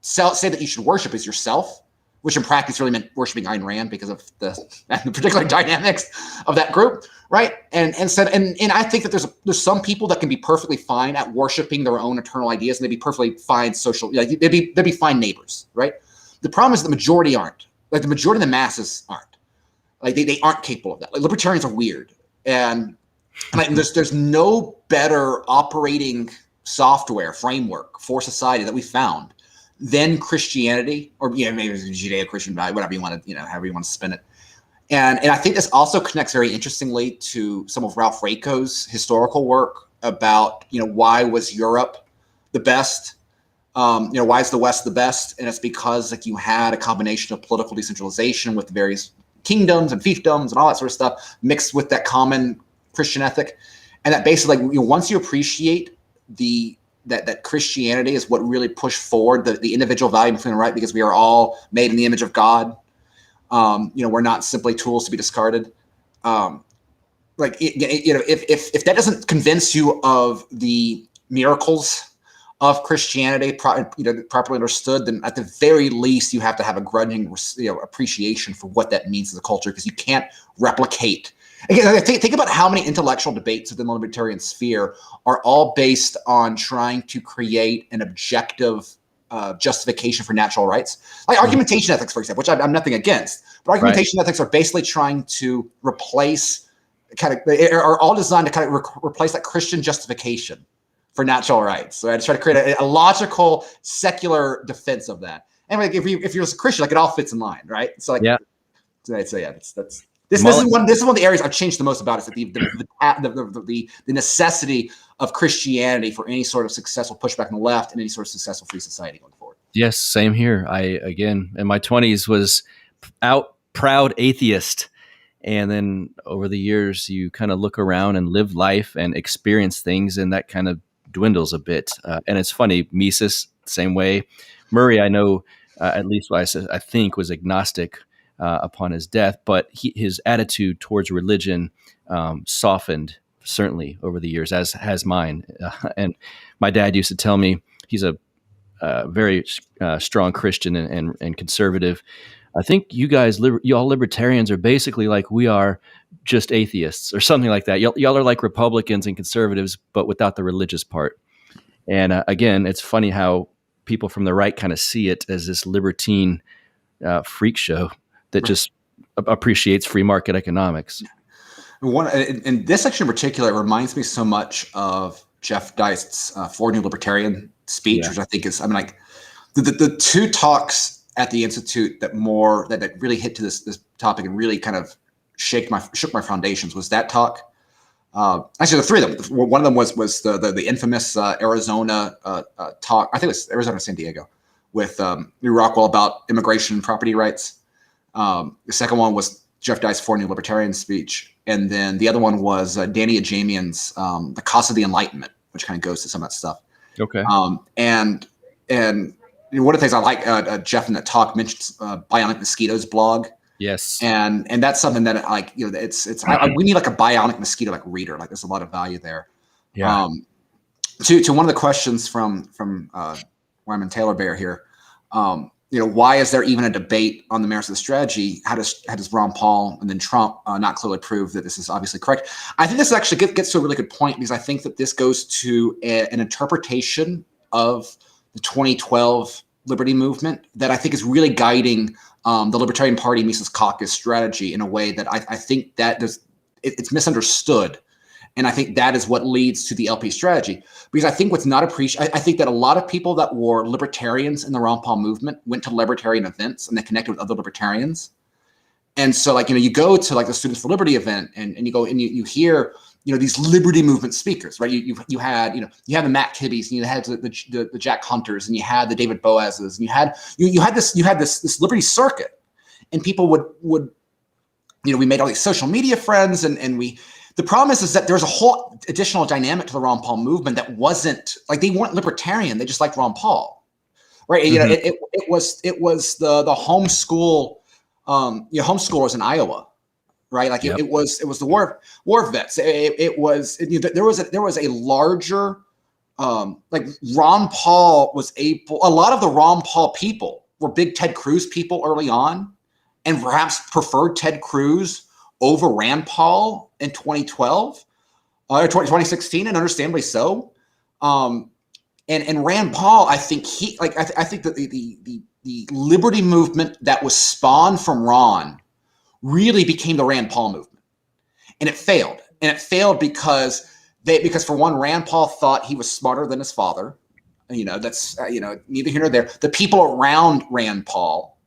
say that you should worship is yourself, which in practice really meant worshiping Ayn Rand because of the particular dynamics of that group, right? And I think that there's some people that can be perfectly fine at worshiping their own eternal ideas, and they'd be perfectly fine social, they'd be fine neighbors, right? The problem is the majority aren't. Like the majority of the masses aren't. Like they aren't capable of that. Like libertarians are weird, and there's no better operating software framework for society that we found than Christianity, or maybe it's a Judeo-Christian value, whatever you want to, however you want to spin it. And I think this also connects very interestingly to some of Ralph Raico's historical work about why was Europe the best, why is the West the best, and it's because like you had a combination of political decentralization with various kingdoms and fiefdoms and all that sort of stuff mixed with that common Christian ethic, and that basically once you appreciate that Christianity is what really pushed forward the individual value between the right, because we are all made in the image of God. We're not simply tools to be discarded. like, if that doesn't convince you of the miracles of Christianity, properly understood, then at the very least you have to have a grudging, appreciation for what that means as a culture, because you can't replicate. Again, think about how many intellectual debates within the libertarian sphere are all based on trying to create an objective justification for natural rights. Like argumentation ethics, for example, which I'm nothing against, but argumentation ethics are basically trying to replace are all designed to replace that Christian justification for natural rights. Right? To try to create a logical, secular defense of that. And like, if you're a Christian, like it all fits in line, right? So like, this is one of the areas I've changed the most about is the necessity of Christianity for any sort of successful pushback on the left and any sort of successful free society going forward. Yes, same here. I, again, in my 20s was proud atheist. And then over the years, you kind of look around and live life and experience things, and that kind of dwindles a bit. And it's funny, Mises, same way. Murray, I know, at least what I think, was agnostic upon his death, but his attitude towards religion softened, certainly, over the years, as has mine. And my dad used to tell me, he's a very strong Christian and conservative. I think you guys, y'all libertarians, are basically like we are, just atheists or something like that. Y'all are like Republicans and conservatives, but without the religious part. And again, it's funny how people from the right kind of see it as this libertine freak show that just appreciates free market economics. In this section in particular, it reminds me so much of Jeff Deist's Four New Libertarian speech, which I think is, the two talks at the Institute that really hit to this topic and really kind of shook my foundations was that talk. Actually, the three of them. One of them was the infamous Arizona talk. I think it was Arizona, San Diego, with Rockwell about immigration and property rights. The second one was Jeff Deist's Four New Libertarian speech, and then the other one was Danny Ajamian's The Cost of the Enlightenment, which kind of goes to some of that stuff. Okay. And one of the things I like, Jeff in that talk mentions Bionic Mosquito's blog. Yes. And that's something that we need like a Bionic Mosquito like reader. Like there's a lot of value there. Yeah. To one of the questions from Wyman Taylor Bear here, why is there even a debate on the merits of the strategy? How does Ron Paul and then Trump not clearly prove that this is obviously correct? I think this actually gets to a really good point, because I think that this goes to an interpretation of the 2012 Liberty Movement that I think is really guiding the Libertarian Party Mises Caucus strategy in a way that I think that it's misunderstood. And I think that is what leads to the LP strategy, because I think what's not appreciated, I think that a lot of people that were libertarians in the Ron Paul movement went to libertarian events and they connected with other libertarians. And so you go to like the Students for Liberty event and you go and you hear, these liberty movement speakers, right? You had the Matt Kibbe's, and you had the Jack Hunters, and you had the David Boazes, and you had this liberty circuit, and people would we made all these social media friends, and the problem is that there's a whole additional dynamic to the Ron Paul movement that wasn't like, they weren't libertarian, they just liked Ron Paul, right? Mm-hmm. It was the homeschool, homeschoolers in Iowa. Right, like it was the war vets. There was a larger, like Ron Paul was able. A lot of the Ron Paul people were big Ted Cruz people early on, and perhaps preferred Ted Cruz over Rand Paul in 2012 or 2016, and understandably so. And Rand Paul, I think I think that the liberty movement that was spawned from Ron really became the Rand Paul movement, and it failed. And it failed because for one, Rand Paul thought he was smarter than his father. That's neither here nor there. The people around Rand Paul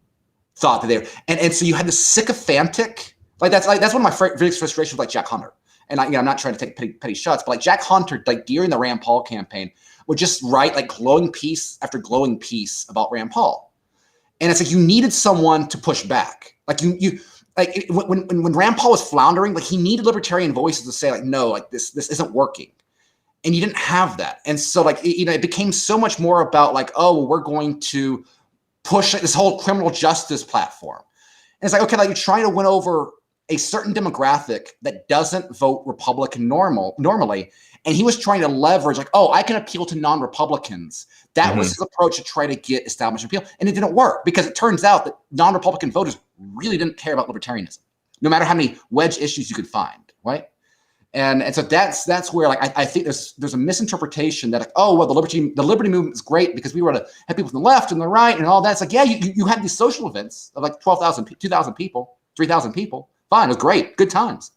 thought that they were, and so you had this sycophantic, that's one of my biggest frustrations with like Jack Hunter. And I'm not trying to take petty shots, but like Jack Hunter, like during the Rand Paul campaign, would just write like glowing piece after glowing piece about Rand Paul, and it's like you needed someone to push back, like you. Like when Rand Paul was floundering, like he needed libertarian voices to say like, no, like this isn't working, and you didn't have that. And so like it became so much more about like, oh, well, we're going to push this whole criminal justice platform. And it's like, okay, like you're trying to win over a certain demographic that doesn't vote Republican normally. And he was trying to leverage, like, oh, I can appeal to non-Republicans. That was his approach to try to get establishment appeal. And it didn't work because it turns out that non-Republican voters really didn't care about libertarianism, no matter how many wedge issues you could find, right? And so that's where, like, I think there's a misinterpretation that, like, oh, well, the liberty movement is great because we were to have people from the left and the right and all that. It's like, yeah, you had these social events of like 12,000, 2,000 people, 3,000 people. Fine, it was great, good times.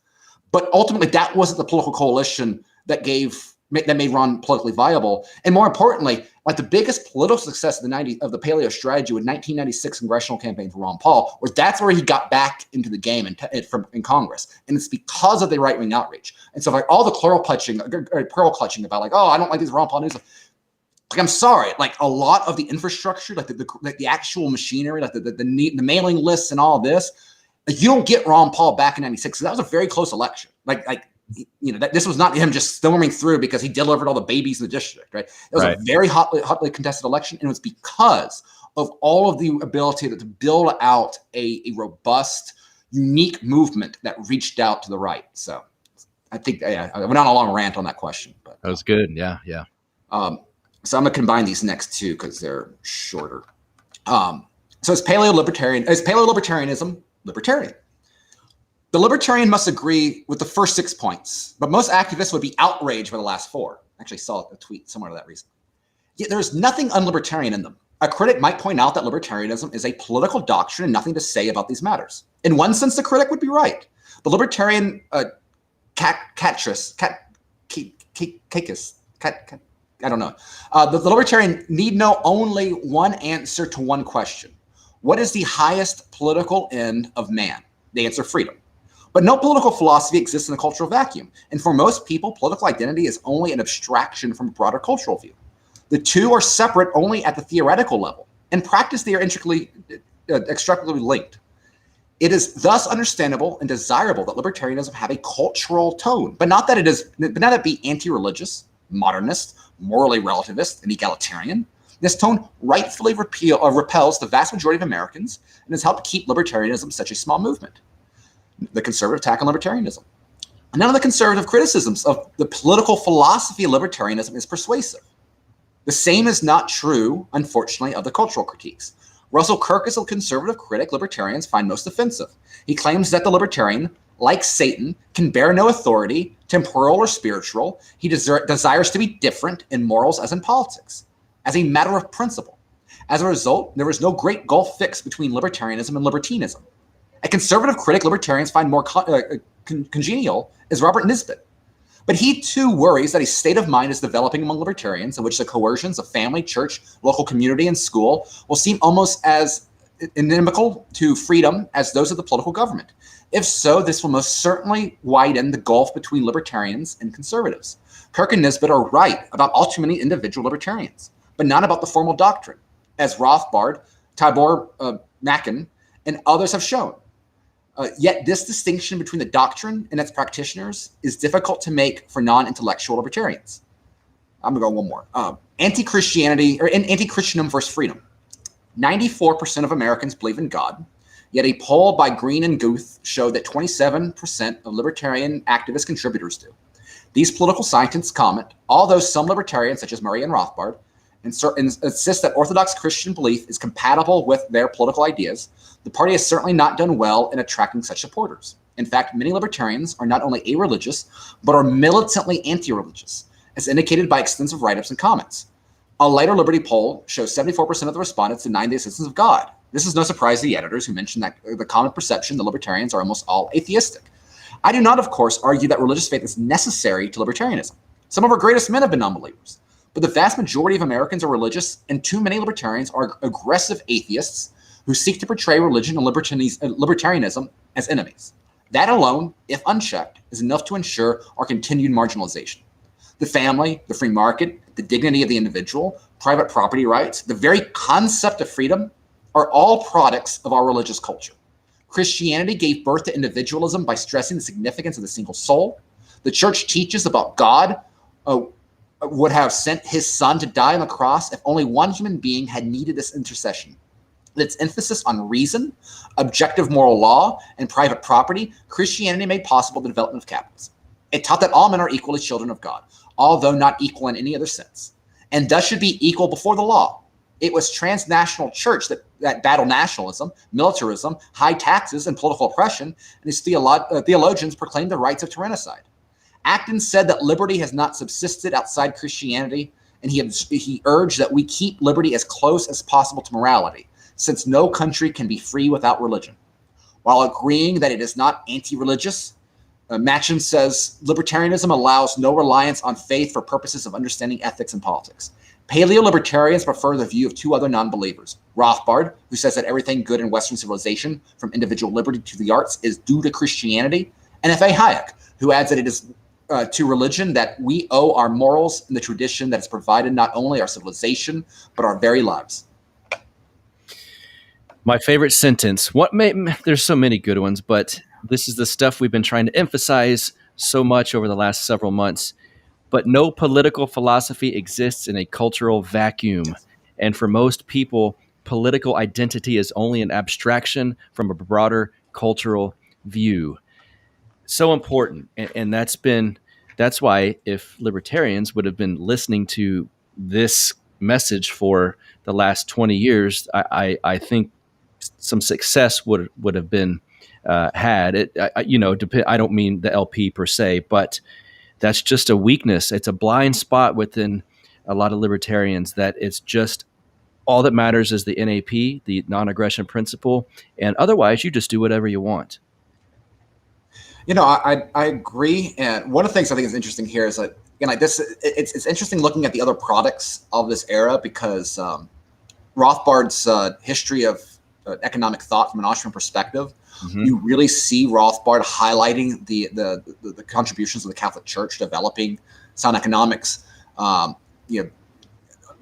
But ultimately, that wasn't the political coalition that made Ron politically viable. And more importantly, like the biggest political success of the paleo strategy with 1996 congressional campaign for Ron Paul, was that's where he got back into the game in Congress. And it's because of the right-wing outreach. And so like all the pearl clutching about like, oh, I don't like these Ron Paul news. Like, I'm sorry, like a lot of the infrastructure, like the actual machinery, like the mailing lists and all this, like you don't get Ron Paul back in 96. So that was a very close election. This was not him just storming through because he delivered all the babies in the district, right? It was a very hotly contested election, and it was because of all of the ability to build out a robust, unique movement that reached out to the right. So I think I went on a long rant on that question. But that was good. Yeah. So I'm going to combine these next two because they're shorter. So is paleo-libertarianism libertarian? The libertarian must agree with the first 6 points, but most activists would be outraged by the last 4. I actually saw a tweet similar to that recently. Yet there is nothing unlibertarian in them. A critic might point out that libertarianism is a political doctrine and nothing to say about these matters. In one sense, the critic would be right. The libertarian I don't know. The libertarian need know only one answer to one question. What is the highest political end of man? The answer, freedom. But no political philosophy exists in a cultural vacuum. And for most people, political identity is only an abstraction from a broader cultural view. The two are separate only at the theoretical level. In practice, they are inextricably linked. It is thus understandable and desirable that libertarianism have a cultural tone, but not that it be anti-religious, modernist, morally relativist, and egalitarian. This tone rightfully repels the vast majority of Americans and has helped keep libertarianism such a small movement. The conservative attack on libertarianism. None of the conservative criticisms of the political philosophy of libertarianism is persuasive. The same is not true, unfortunately, of the cultural critiques. Russell Kirk is a conservative critic libertarians find most offensive. He claims that the libertarian, like Satan, can bear no authority, temporal or spiritual. He desires to be different in morals as in politics, as a matter of principle. As a result, there is no great gulf fixed between libertarianism and libertinism. A conservative critic libertarians find more congenial is Robert Nisbet. But he too worries that a state of mind is developing among libertarians in which the coercions of family, church, local community, and school will seem almost as inimical to freedom as those of the political government. If so, this will most certainly widen the gulf between libertarians and conservatives. Kirk and Nisbet are right about all too many individual libertarians, but not about the formal doctrine, as Rothbard, Tibor Mackin, and others have shown. Yet this distinction between the doctrine and its practitioners is difficult to make for non-intellectual libertarians. I'm going to go one more. Anti-Christianity, or anti-Christendom versus freedom. 94% of Americans believe in God, yet a poll by Green and Guth showed that 27% of libertarian activist contributors do. These political scientists comment, although some libertarians, such as Murray and Rothbard, insist that Orthodox Christian belief is compatible with their political ideas, the party has certainly not done well in attracting such supporters. In fact, many libertarians are not only irreligious, but are militantly anti-religious, as indicated by extensive write-ups and comments. A later Liberty poll shows 74% of the respondents denied the existence of God. This is no surprise to the editors who mentioned that the common perception that libertarians are almost all atheistic. I do not, of course, argue that religious faith is necessary to libertarianism. Some of our greatest men have been non-believers. But the vast majority of Americans are religious, and too many libertarians are aggressive atheists who seek to portray religion and libertarianism as enemies. That alone, if unchecked, is enough to ensure our continued marginalization. The family, the free market, the dignity of the individual, private property rights, the very concept of freedom are all products of our religious culture. Christianity gave birth to individualism by stressing the significance of the single soul. The church teaches about God would have sent his son to die on the cross if only one human being had needed this intercession. With its emphasis on reason, objective moral law, and private property, Christianity made possible the development of capitalism. It taught that all men are equally children of God, although not equal in any other sense, and thus should be equal before the law. It was transnational church that battled nationalism, militarism, high taxes, and political oppression, and its theologians proclaimed the rights of tyrannicide. Acton said that liberty has not subsisted outside Christianity, and he urged that we keep liberty as close as possible to morality, since no country can be free without religion. While agreeing that it is not anti-religious, Machen says libertarianism allows no reliance on faith for purposes of understanding ethics and politics. Paleo-libertarians prefer the view of two other non-believers. Rothbard, who says that everything good in Western civilization, from individual liberty to the arts, is due to Christianity. And F.A. Hayek, who adds that it is to religion that we owe our morals and the tradition that has provided not only our civilization, but our very lives. My favorite sentence, there's so many good ones, but this is the stuff we've been trying to emphasize so much over the last several months. But no political philosophy exists in a cultural vacuum. And for most people, political identity is only an abstraction from a broader cultural view. So important. And that's why if libertarians would have been listening to this message for the last 20 years, I think some success would have been had. I don't mean the LP per se, but that's just a weakness. It's a blind spot within a lot of libertarians that it's just all that matters is the NAP, the non-aggression principle, and otherwise you just do whatever you want. I agree. And one of the things I think is interesting here is that, it's interesting looking at the other products of this era, because Rothbard's history of economic thought from an Austrian perspective, you really see Rothbard highlighting the contributions of the Catholic Church developing sound economics.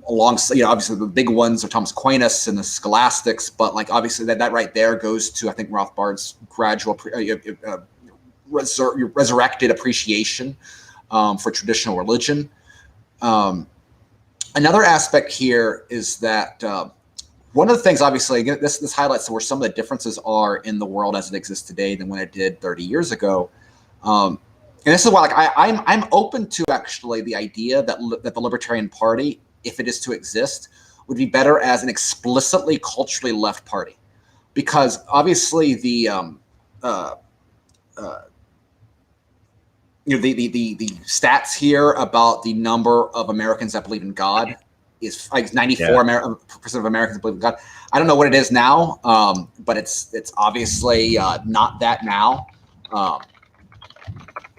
Alongside, obviously the big ones are Thomas Aquinas and the Scholastics, but obviously that right there goes to, I think, Rothbard's gradual resurrected appreciation for traditional religion. Another aspect here is that one of the things, obviously, again, this highlights where some of the differences are in the world as it exists today than when it did 30 years ago. And this is why, I'm open to actually the idea that the Libertarian Party, if it is to exist, would be better as an explicitly culturally left party, because obviously the stats here about the number of Americans that believe in God is 94% of Americans believe in God. I don't know what it is now, but it's obviously not that now.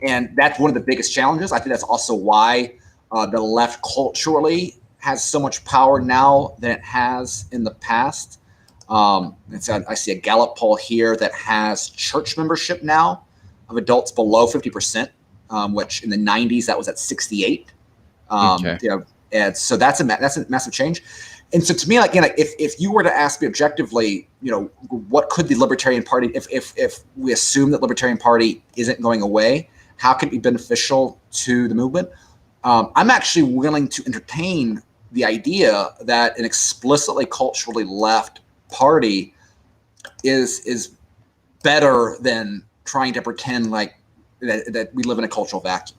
And that's one of the biggest challenges. I think that's also why the left culturally has so much power now than it has in the past. I see a Gallup poll here that has church membership now of adults below 50%, which in the 90s that was at 68. And so that's a massive change. And so to me, if you were to ask me objectively, what could the Libertarian Party, if we assume that Libertarian Party isn't going away, how can it be beneficial to the movement? I'm actually willing to entertain the idea that an explicitly culturally left party is better than trying to pretend that we live in a cultural vacuum.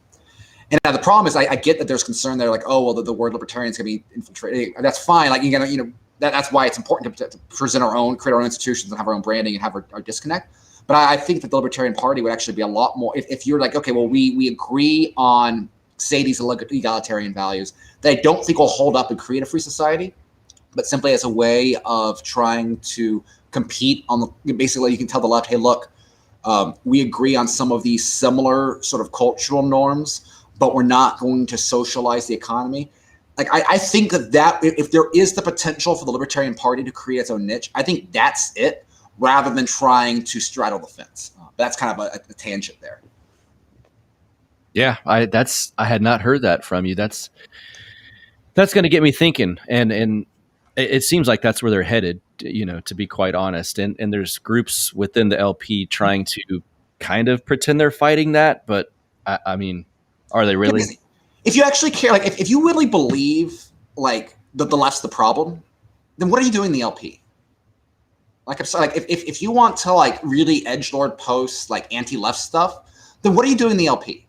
And now the problem is, I get that there's concern there, the word libertarian is going to be infiltrated. That's fine. That's why it's important to present create our own institutions and have our own branding and have our disconnect. But I think that the Libertarian Party would actually be a lot more, if you're we agree on, say, these egalitarian values that I don't think will hold up and create a free society, but simply as a way of trying to compete on basically you can tell the left, hey, look, we agree on some of these similar sort of cultural norms, but we're not going to socialize the economy. I think that if there is the potential for the Libertarian Party to create its own niche, I think that's it, rather than trying to straddle the fence. That's kind of a tangent there. Yeah, I had not heard that from you. That's going to get me thinking, and it seems like that's where they're headed. To be quite honest, and there's groups within the LP trying to kind of pretend they're fighting that, but I mean, are they really? If you actually care, if you really believe the left's the problem, then what are you doing in the LP? Like, if you want to like really edgelord post like anti-left stuff, then what are you doing in the LP?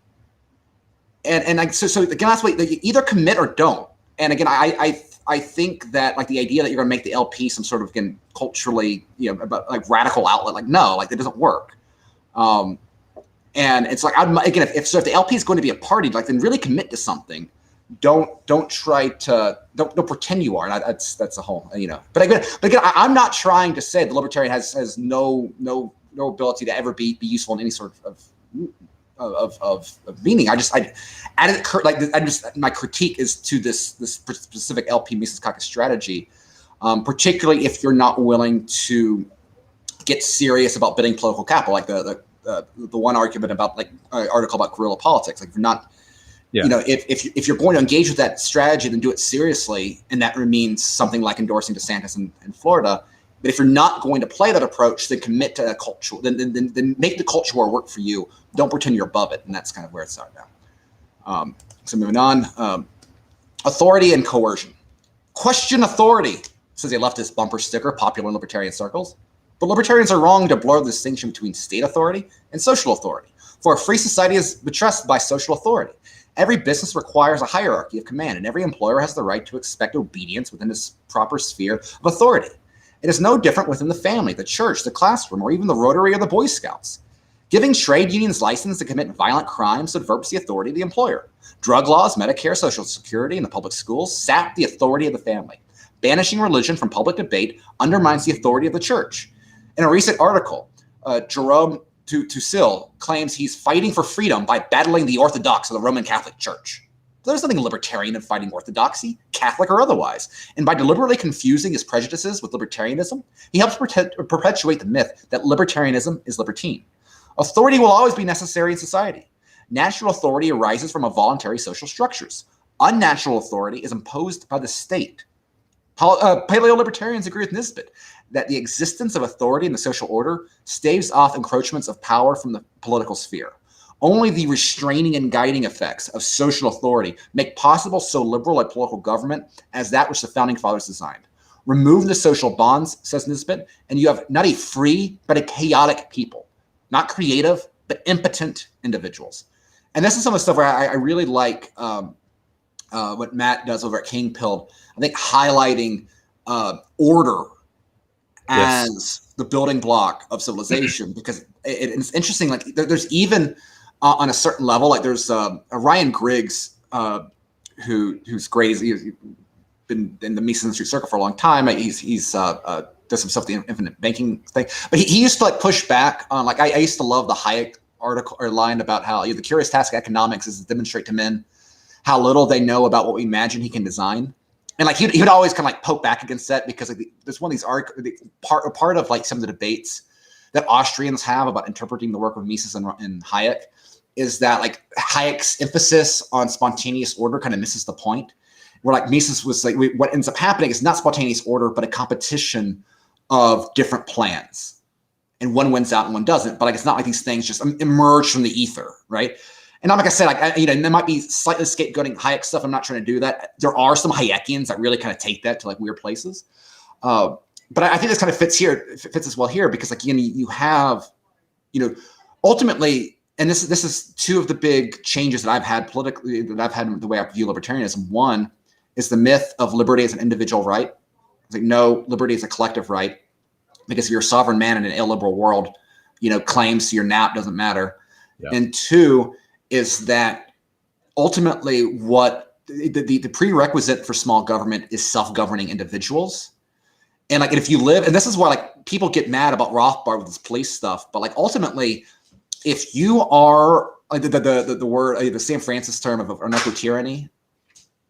And like so again, that's what you either commit or don't. And again, I think that like the idea that you're going to make the LP some sort of again culturally about like radical outlet, like no, like that doesn't work. And it's like again, if the LP is going to be a party, like then really commit to something. Don't try to don't pretend you are. And that's a whole But again, I'm not trying to say the libertarian has no ability to ever be useful in any sort of meaning. My critique is to this specific LP Mises Caucus strategy, particularly if you're not willing to get serious about building political capital, like the one argument about like article about guerrilla politics. Like if you're not. Yeah. If you're going to engage with that strategy, then do it seriously, and that means something like endorsing DeSantis in Florida. But if you're not going to play that approach, then commit to a culture. Then make the culture war work for you. Don't pretend you're above it, and that's kind of where it's at now. So moving on, authority and coercion. Question authority, says a leftist bumper sticker popular in libertarian circles. But libertarians are wrong to blur the distinction between state authority and social authority. For a free society is buttressed by social authority. Every business requires a hierarchy of command, and every employer has the right to expect obedience within its proper sphere of authority. It is no different within the family, the church, the classroom, or even the Rotary or the Boy Scouts. Giving trade unions license to commit violent crimes subverts the authority of the employer. Drug laws, Medicare, Social Security, and the public schools sap the authority of the family. Banishing religion from public debate undermines the authority of the church. In a recent article, Jerome Tusil claims he's fighting for freedom by battling the orthodox of the Roman Catholic Church. There's nothing libertarian in fighting orthodoxy, Catholic or otherwise. And by deliberately confusing his prejudices with libertarianism, he helps perpetuate the myth that libertarianism is libertine. Authority will always be necessary in society. Natural authority arises from voluntary social structures. Unnatural authority is imposed by the state. Paleo-libertarians agree with Nisbet that the existence of authority in the social order staves off encroachments of power from the political sphere. Only the restraining and guiding effects of social authority make possible so liberal a political government as that which the Founding Fathers designed. Remove the social bonds, says Nisbet, and you have not a free, but a chaotic people. Not creative, but impotent individuals. And this is some of the stuff where I really like what Matt does over at King Pilled. I think highlighting order as the building block of civilization, because it's interesting. Like there's even on a certain level, like there's a Ryan Griggs who's great. He's been in the Mises Institute circle for a long time. He's does some stuff the infinite banking thing, but he used to like push back on like I used to love the Hayek article or line about how the curious task of economics is to demonstrate to men how little they know about what we imagine he can design. And like he would always kind of like poke back against that because like there's one of these part of like some of the debates that Austrians have about interpreting the work of Mises and Hayek is that like Hayek's emphasis on spontaneous order kind of misses the point. Where like Mises was like what ends up happening is not spontaneous order, but a competition of different plans, and one wins out and one doesn't. But like it's not like these things just emerge from the ether, right? And like I said, like there might be slightly scapegoating Hayek stuff. I'm not trying to do that. There are some Hayekians that really kind of take that to like weird places. But I think this kind of fits here. It fits as well here because like you have, ultimately, and this is two of the big changes that I've had politically that I've had in the way I view libertarianism. One is the myth of liberty as an individual right. It's like no, liberty is a collective right because if you're a sovereign man in an illiberal world, claims to your nap doesn't matter. Yeah. And two is that ultimately what the prerequisite for small government is self-governing individuals. And like, if you live, and this is why like people get mad about Rothbard with this police stuff, but like ultimately, if you are like the word, the San Francis term of anarcho-tyranny,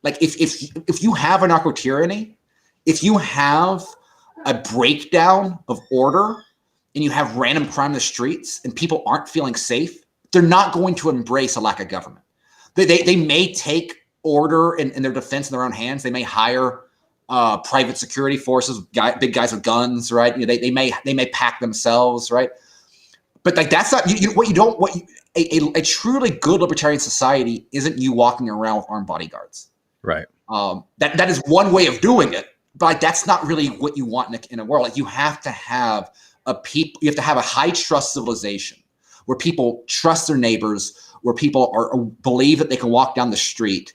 like if you have anarcho-tyranny, if you have a breakdown of order and you have random crime in the streets and people aren't feeling safe, they're not going to embrace a lack of government. They may take order in their defense in their own hands. They may hire private security forces, big guys with guns, right? They may pack themselves, right? But like that's not a truly good libertarian society isn't you walking around with armed bodyguards, right? That is one way of doing it, but like, that's not really what you want in a world. Like, you have to have you have to have a high trust civilization where people trust their neighbors, where people believe that they can walk down the street.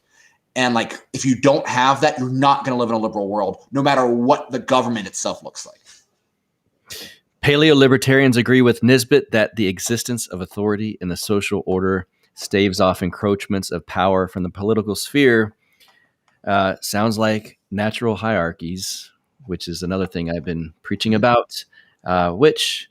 And like, if you don't have that, you're not going to live in a liberal world, no matter what the government itself looks like. Paleo-libertarians agree with Nisbet that the existence of authority in the social order staves off encroachments of power from the political sphere. Sounds like natural hierarchies, which is another thing I've been preaching about, which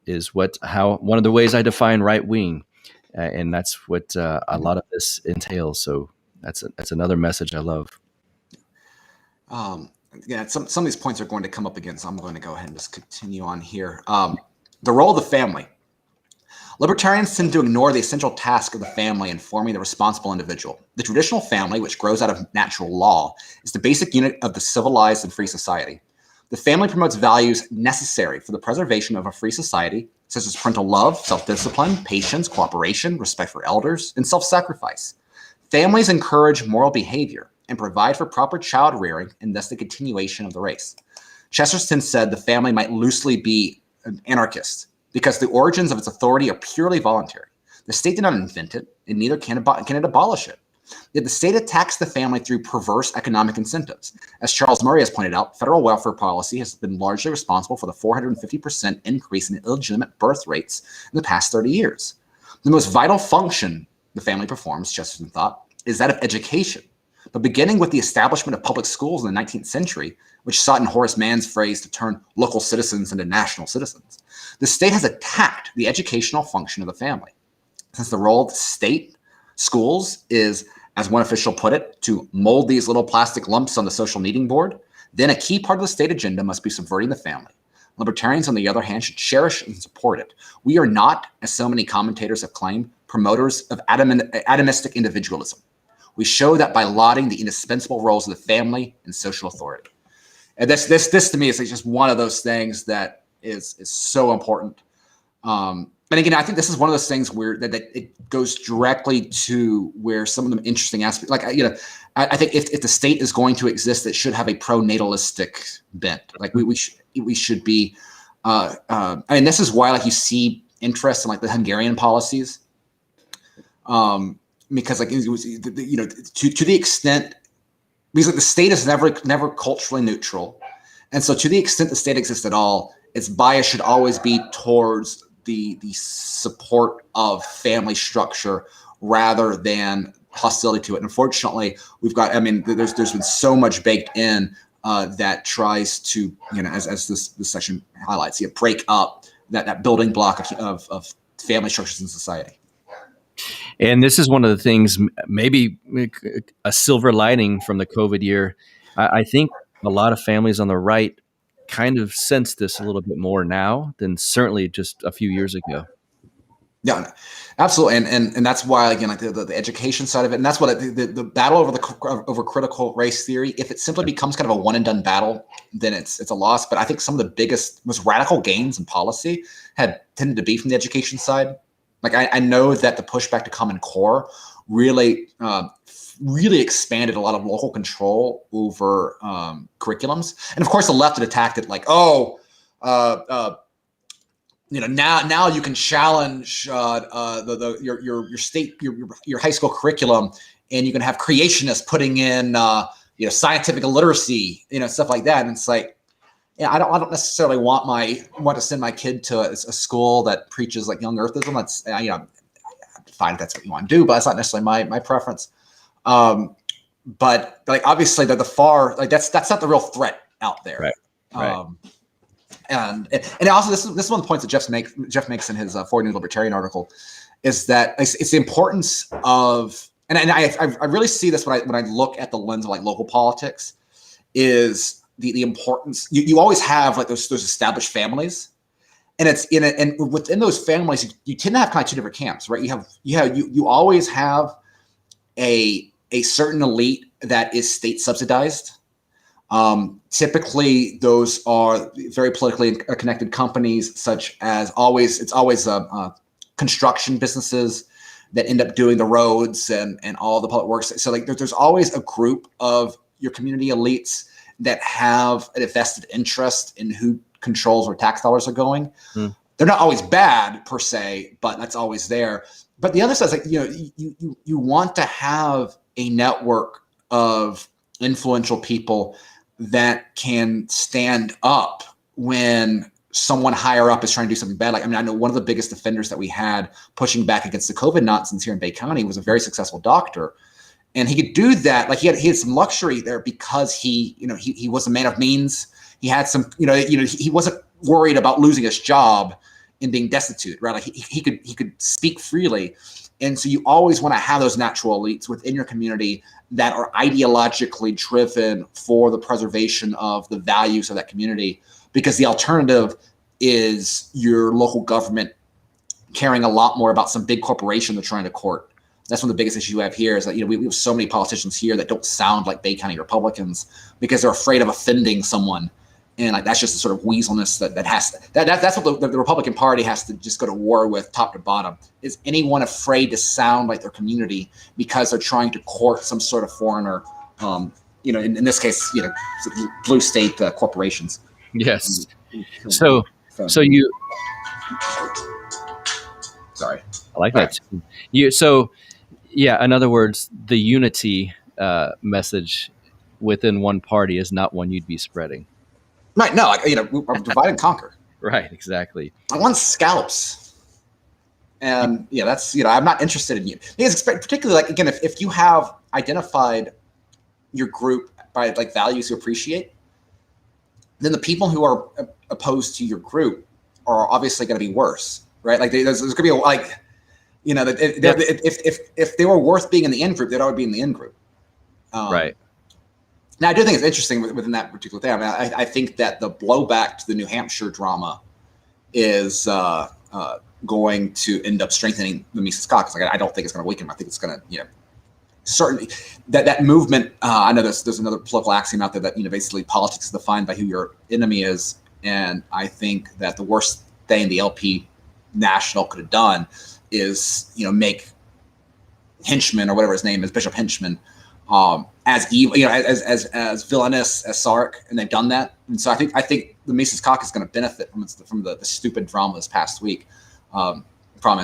is one of the ways I define right wing, and that's what a lot of this entails. So that's another message I love. Yeah, some of these points are going to come up again, so I'm going to go ahead and just continue on here. The role of the family. Libertarians tend to ignore the essential task of the family in forming the responsible individual. The traditional family, which grows out of natural law, is the basic unit of the civilized and free society. The family promotes values necessary for the preservation of a free society, such as parental love, self-discipline, patience, cooperation, respect for elders, and self-sacrifice. Families encourage moral behavior and provide for proper child rearing and thus the continuation of the race. Chesterton said the family might loosely be an anarchist because the origins of its authority are purely voluntary. The state did not invent it, and neither can it abolish it. Yet the state attacks the family through perverse economic incentives. As Charles Murray has pointed out, federal welfare policy has been largely responsible for the 450% increase in illegitimate birth rates in the past 30 years. The most vital function the family performs, Chesterton thought, is that of education. But beginning with the establishment of public schools in the 19th century, which sought in Horace Mann's phrase to turn local citizens into national citizens, the state has attacked the educational function of the family. Since the role of the state schools is, as one official put it, to mold these little plastic lumps on the social kneading board, then a key part of the state agenda must be subverting the family. Libertarians, on the other hand, should cherish and support it. We are not, as so many commentators have claimed, promoters of atomistic individualism. We show that by lauding the indispensable roles of the family and social authority. And this to me is just one of those things that is so important. And again, I think this is one of those things where that it goes directly to where some of the interesting aspects, like, I think if the state is going to exist, it should have a pro-natalistic bent. Like we should be, I mean, this is why, like, you see interest in like the Hungarian policies. Because like, it was, to the extent, because like the state is never culturally neutral. And so to the extent the state exists at all, its bias should always be towards the support of family structure rather than hostility to it. Unfortunately, there's been so much baked in that tries to, as this section highlights, break up that building block of family structures in society. And this is one of the things, maybe a silver lining from the COVID year. I think a lot of families on the right kind of sense this a little bit more now than certainly just a few years ago. Yeah, absolutely, and that's why, again, like the education side of it, and that's what the battle over critical race theory. If it simply becomes kind of a one and done battle, then it's a loss. But I think some of the biggest, most radical gains in policy had tended to be from the education side. Like I know that the pushback to Common Core really expanded a lot of local control over curriculums, and of course the left had attacked it like, now you can challenge your state your high school curriculum, and you can have creationists putting in scientific illiteracy, stuff like that, and it's like, yeah, I don't necessarily want to send my kid to a school that preaches like young earthism. That's fine if that's what you want to do, but that's not necessarily my preference. But like, obviously they're the far, like that's not the real threat out there. Right. And also this is one of the points that Jeff makes in his Forward New Libertarian article, is that it's the importance of, and I really see this when I look at the lens of like local politics, is the importance. You always have like those established families, and it's and within those families you tend to have kind of two different camps, right? You always have a certain elite that is state subsidized. Typically those are very politically connected companies, such as it's always construction businesses that end up doing the roads and all the public works. So like there's always a group of your community elites that have a vested interest in who controls where tax dollars are going. They're not always bad per se, but that's always there. But the other side is like, you want to have a network of influential people that can stand up when someone higher up is trying to do something bad. Like, I mean, I know one of the biggest defenders that we had pushing back against the COVID nonsense here in Bay County was a very successful doctor. And he could do that. Like he had some luxury there because he was a man of means. He had some, he wasn't worried about losing his job and being destitute, right? Like he could speak freely. And so you always want to have those natural elites within your community that are ideologically driven for the preservation of the values of that community, because the alternative is your local government caring a lot more about some big corporation they're trying to court. That's one of the biggest issues we have here is that, we have so many politicians here that don't sound like Bay County Republicans because they're afraid of offending someone. And like, that's just the sort of weaselness that's what the Republican Party has to just go to war with top to bottom. Is anyone afraid to sound like their community because they're trying to court some sort of foreigner, in this case, blue state corporations. Yes. So you, sorry, I like that. In other words, the unity message within one party is not one you'd be spreading. Right. No, divide and conquer. Right. Exactly. I want scalps. And that's, I'm not interested in you. Because particularly, like, again, if you have identified your group by like values you appreciate, then the people who are opposed to your group are obviously going to be worse, right? Like there's going to be if they were worth being in the in group, they'd already be in the in group. Right. Now, I do think it's interesting within that particular thing. I mean, I think that the blowback to the New Hampshire drama is going to end up strengthening the Mises caucus. Like, I don't think it's going to weaken them. I think it's going to, certainly that movement. I know there's another political axiom out there that basically politics is defined by who your enemy is, and I think that the worst thing the LP National could have done is make Henchman or whatever his name is, Bishop Henchman, as evil, as villainous as Sark, and they've done that. And so I think the Mises caucus is going to benefit from the stupid drama this past week. Problem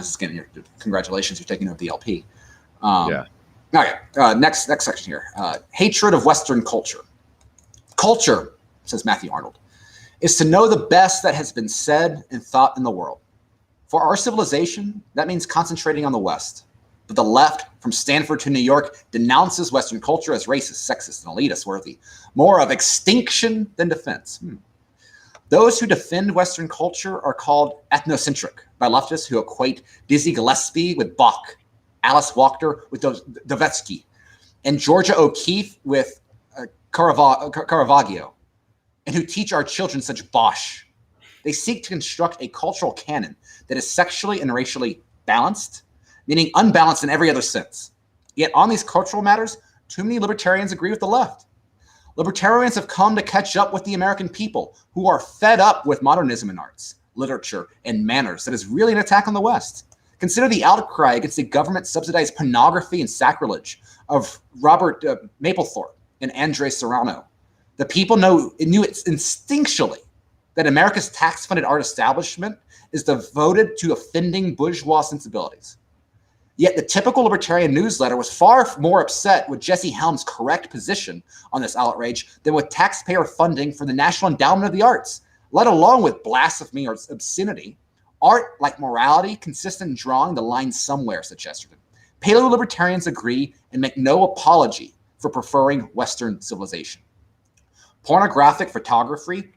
is, again, congratulations, you're taking over the LP. Yeah. Okay. Next section here. Hatred of Western culture. Culture, says Matthew Arnold, is to know the best that has been said and thought in the world. For our civilization, that means concentrating on the West. But the left, from Stanford to New York, denounces Western culture as racist, sexist, and elitist, worthy more of extinction than defense. Those who defend Western culture are called ethnocentric by leftists who equate Dizzy Gillespie with Bach, Alice Walker with Dostoevsky, and Georgia O'Keeffe with Caravaggio, and who teach our children such bosh. They seek to construct a cultural canon that is sexually and racially balanced, meaning unbalanced in every other sense. Yet on these cultural matters, too many libertarians agree with the left. Libertarians have come to catch up with the American people, who are fed up with modernism in arts, literature, and manners that is really an attack on the West. Consider the outcry against the government-subsidized pornography and sacrilege of Robert Mapplethorpe and Andre Serrano. The people knew it instinctually that America's tax-funded art establishment is devoted to offending bourgeois sensibilities. Yet the typical libertarian newsletter was far more upset with Jesse Helms' correct position on this outrage than with taxpayer funding for the National Endowment of the Arts, let alone with blasphemy or obscenity. Art, like morality, consists in drawing the line somewhere, said Chesterton. Paleo-libertarians agree and make no apology for preferring Western civilization. Pornographic photography,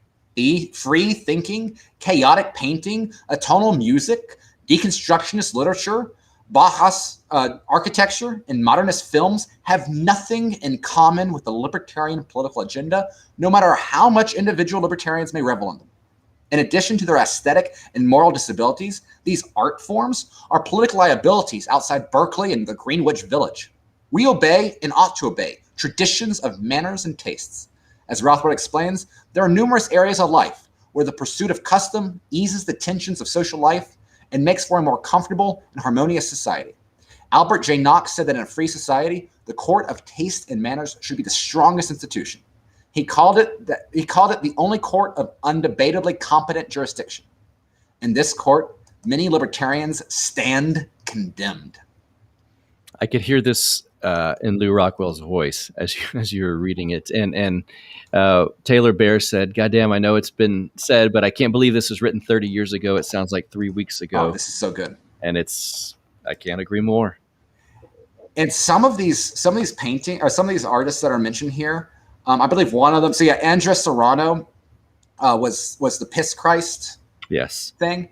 free thinking, chaotic painting, atonal music, deconstructionist literature, Bauhaus architecture, and modernist films have nothing in common with the libertarian political agenda, no matter how much individual libertarians may revel in them. In addition to their aesthetic and moral disabilities, these art forms are political liabilities outside Berkeley and the Greenwich Village. We obey and ought to obey traditions of manners and tastes. As Rothbard explains, there are numerous areas of life where the pursuit of custom eases the tensions of social life and makes for a more comfortable and harmonious society. Albert J. Knox said that in a free society, the court of taste and manners should be the strongest institution. He called it the only court of undebatably competent jurisdiction. In this court, many libertarians stand condemned. I could hear this in Lou Rockwell's voice as you were reading it, and Taylor Bear said, "Goddamn, I know it's been said, but I can't believe this was written 30 years ago. It sounds like 3 weeks ago." Oh, this is so good, and I can't agree more. And some of these painting or some of these artists that are mentioned here, I believe one of them. So yeah, Andres Serrano was the Piss Christ thing.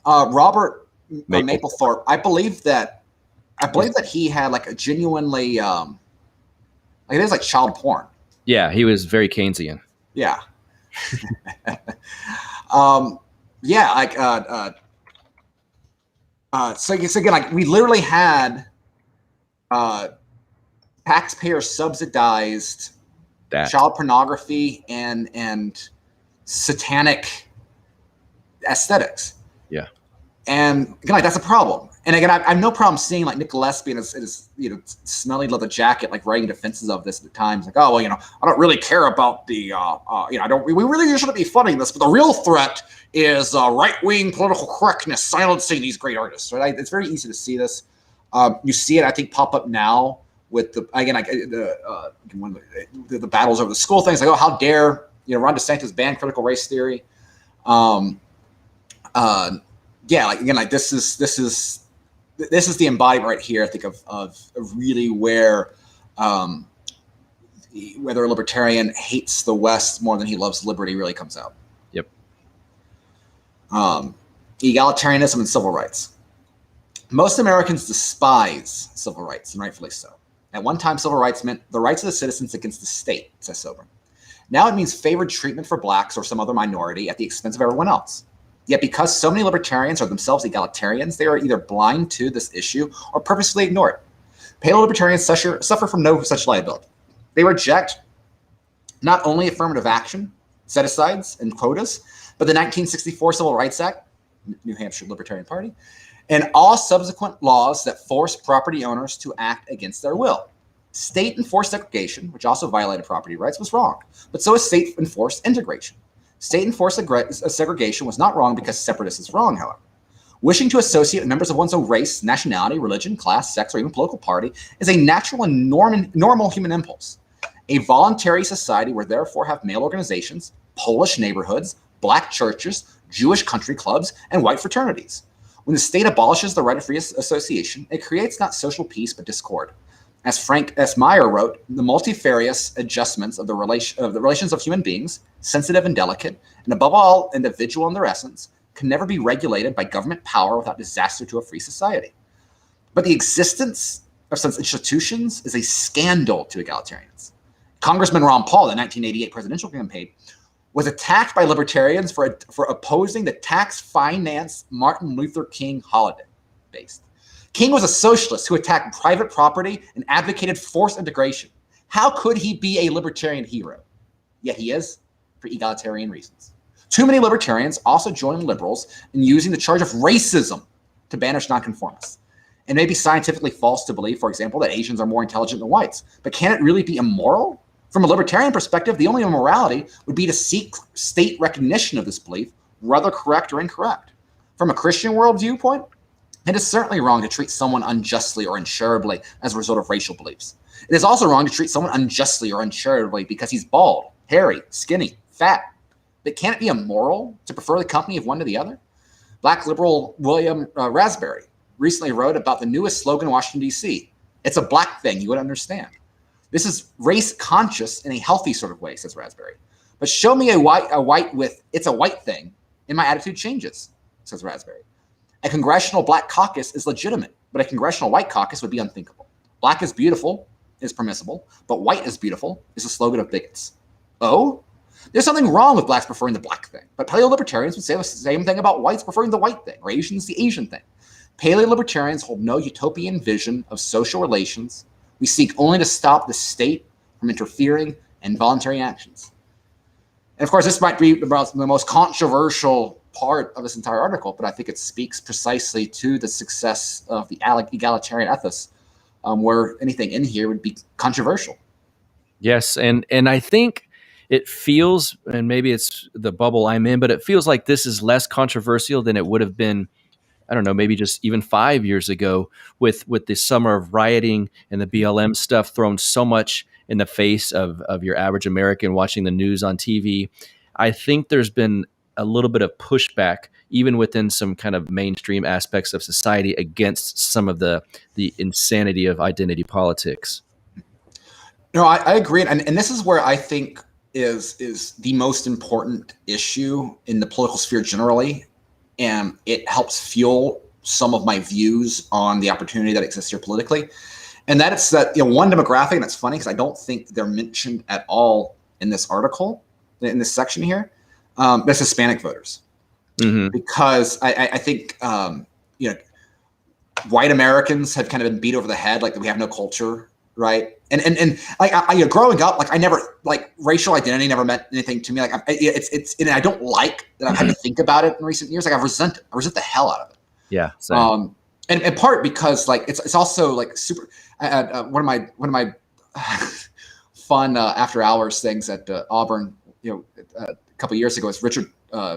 Robert Mapplethorpe, I believe that he had like a genuinely like it is like child porn. Yeah, he was very Keynesian. Yeah. Yeah, like so again, like we literally had taxpayer subsidized child pornography and satanic aesthetics. Yeah. And again, like that's a problem. And again, I have no problem seeing like Nick Gillespie in his smelly leather jacket, like writing defenses of this at the times. Like, oh well, I don't really care about the we really shouldn't be funding this, but the real threat is right-wing political correctness silencing these great artists. Right? It's very easy to see this. You see it, I think, pop up now with the battles over the school things. Like, oh, how dare Ron DeSantis ban critical race theory? Yeah, like again, like this is the embodiment right here, I think, of really where whether a libertarian hates the West more than he loves liberty really comes out. Yep. Egalitarianism and civil rights. Most Americans despise civil rights, and rightfully so. At one time, civil rights meant the rights of the citizens against the state, says Sober. Now it means favored treatment for blacks or some other minority at the expense of everyone else. Yet because so many libertarians are themselves egalitarians, they are either blind to this issue or purposely ignore it. Paleo-libertarians suffer from no such liability. They reject not only affirmative action, set-asides, and quotas, but the 1964 Civil Rights Act, New Hampshire Libertarian Party, and all subsequent laws that force property owners to act against their will. State-enforced segregation, which also violated property rights, was wrong, but so is state-enforced integration. State-enforced segregation was not wrong because separatist is wrong, however. Wishing to associate members of one's own race, nationality, religion, class, sex, or even political party is a natural and normal human impulse. A voluntary society would therefore have male organizations, Polish neighborhoods, black churches, Jewish country clubs, and white fraternities. When the state abolishes the right of free association, it creates not social peace but discord. As Frank S. Meyer wrote, the multifarious adjustments of the relations of human beings, sensitive and delicate, and above all, individual in their essence, can never be regulated by government power without disaster to a free society. But the existence of such institutions is a scandal to egalitarians. Congressman Ron Paul, the 1988 presidential campaign, was attacked by libertarians for opposing the tax-financed Martin Luther King holiday based. King was a socialist who attacked private property and advocated forced integration. How could he be a libertarian hero? Yet he is, for egalitarian reasons. Too many libertarians also join liberals in using the charge of racism to banish nonconformists. It may be scientifically false to believe, for example, that Asians are more intelligent than whites, but can it really be immoral? From a libertarian perspective, the only immorality would be to seek state recognition of this belief, whether correct or incorrect. From a Christian world viewpoint, it is certainly wrong to treat someone unjustly or uncharitably as a result of racial beliefs. It is also wrong to treat someone unjustly or uncharitably because he's bald, hairy, skinny, fat. But can it be immoral to prefer the company of one to the other? Black liberal William Raspberry recently wrote about the newest slogan in Washington, D.C. It's a black thing, you would understand. This is race conscious in a healthy sort of way, says Raspberry. But show me a white with it's a white thing, and my attitude changes, says Raspberry. A congressional black caucus is legitimate, but a congressional white caucus would be unthinkable. Black is beautiful is permissible, but white is beautiful is a slogan of bigots. Oh? There's something wrong with blacks preferring the black thing, but paleo-libertarians would say the same thing about whites preferring the white thing, or Asians the Asian thing. Paleo-libertarians hold no utopian vision of social relations. We seek only to stop the state from interfering in voluntary actions. And of course, this might be about the most controversial part of this entire article, but I think it speaks precisely to the success of the egalitarian ethos, where anything in here would be controversial. Yes, and I think it feels, and maybe it's the bubble I'm in, but it feels like this is less controversial than it would have been, I don't know, maybe just even 5 years ago, with the summer of rioting and the BLM stuff thrown so much in the face of your average American watching the news on TV. I think there's been a little bit of pushback, even within some kind of mainstream aspects of society, against some of the insanity of identity politics. No, I agree, and this is where I think is the most important issue in the political sphere generally, and it helps fuel some of my views on the opportunity that exists here politically. And that it's that, one demographic, and it's funny because I don't think they're mentioned at all in this article, in this section here, that's Hispanic voters. Mm-hmm. Because I think, white Americans have kind of been beat over the head, like we have no culture, right? And like growing up, like I never, like racial identity never meant anything to me. Like and I don't like that I've had to think about it in recent years. Like I resent the hell out of it. Yeah. Same. And in part because like it's also like super. One of my fun after hours things at Auburn, a couple of years ago, is Richard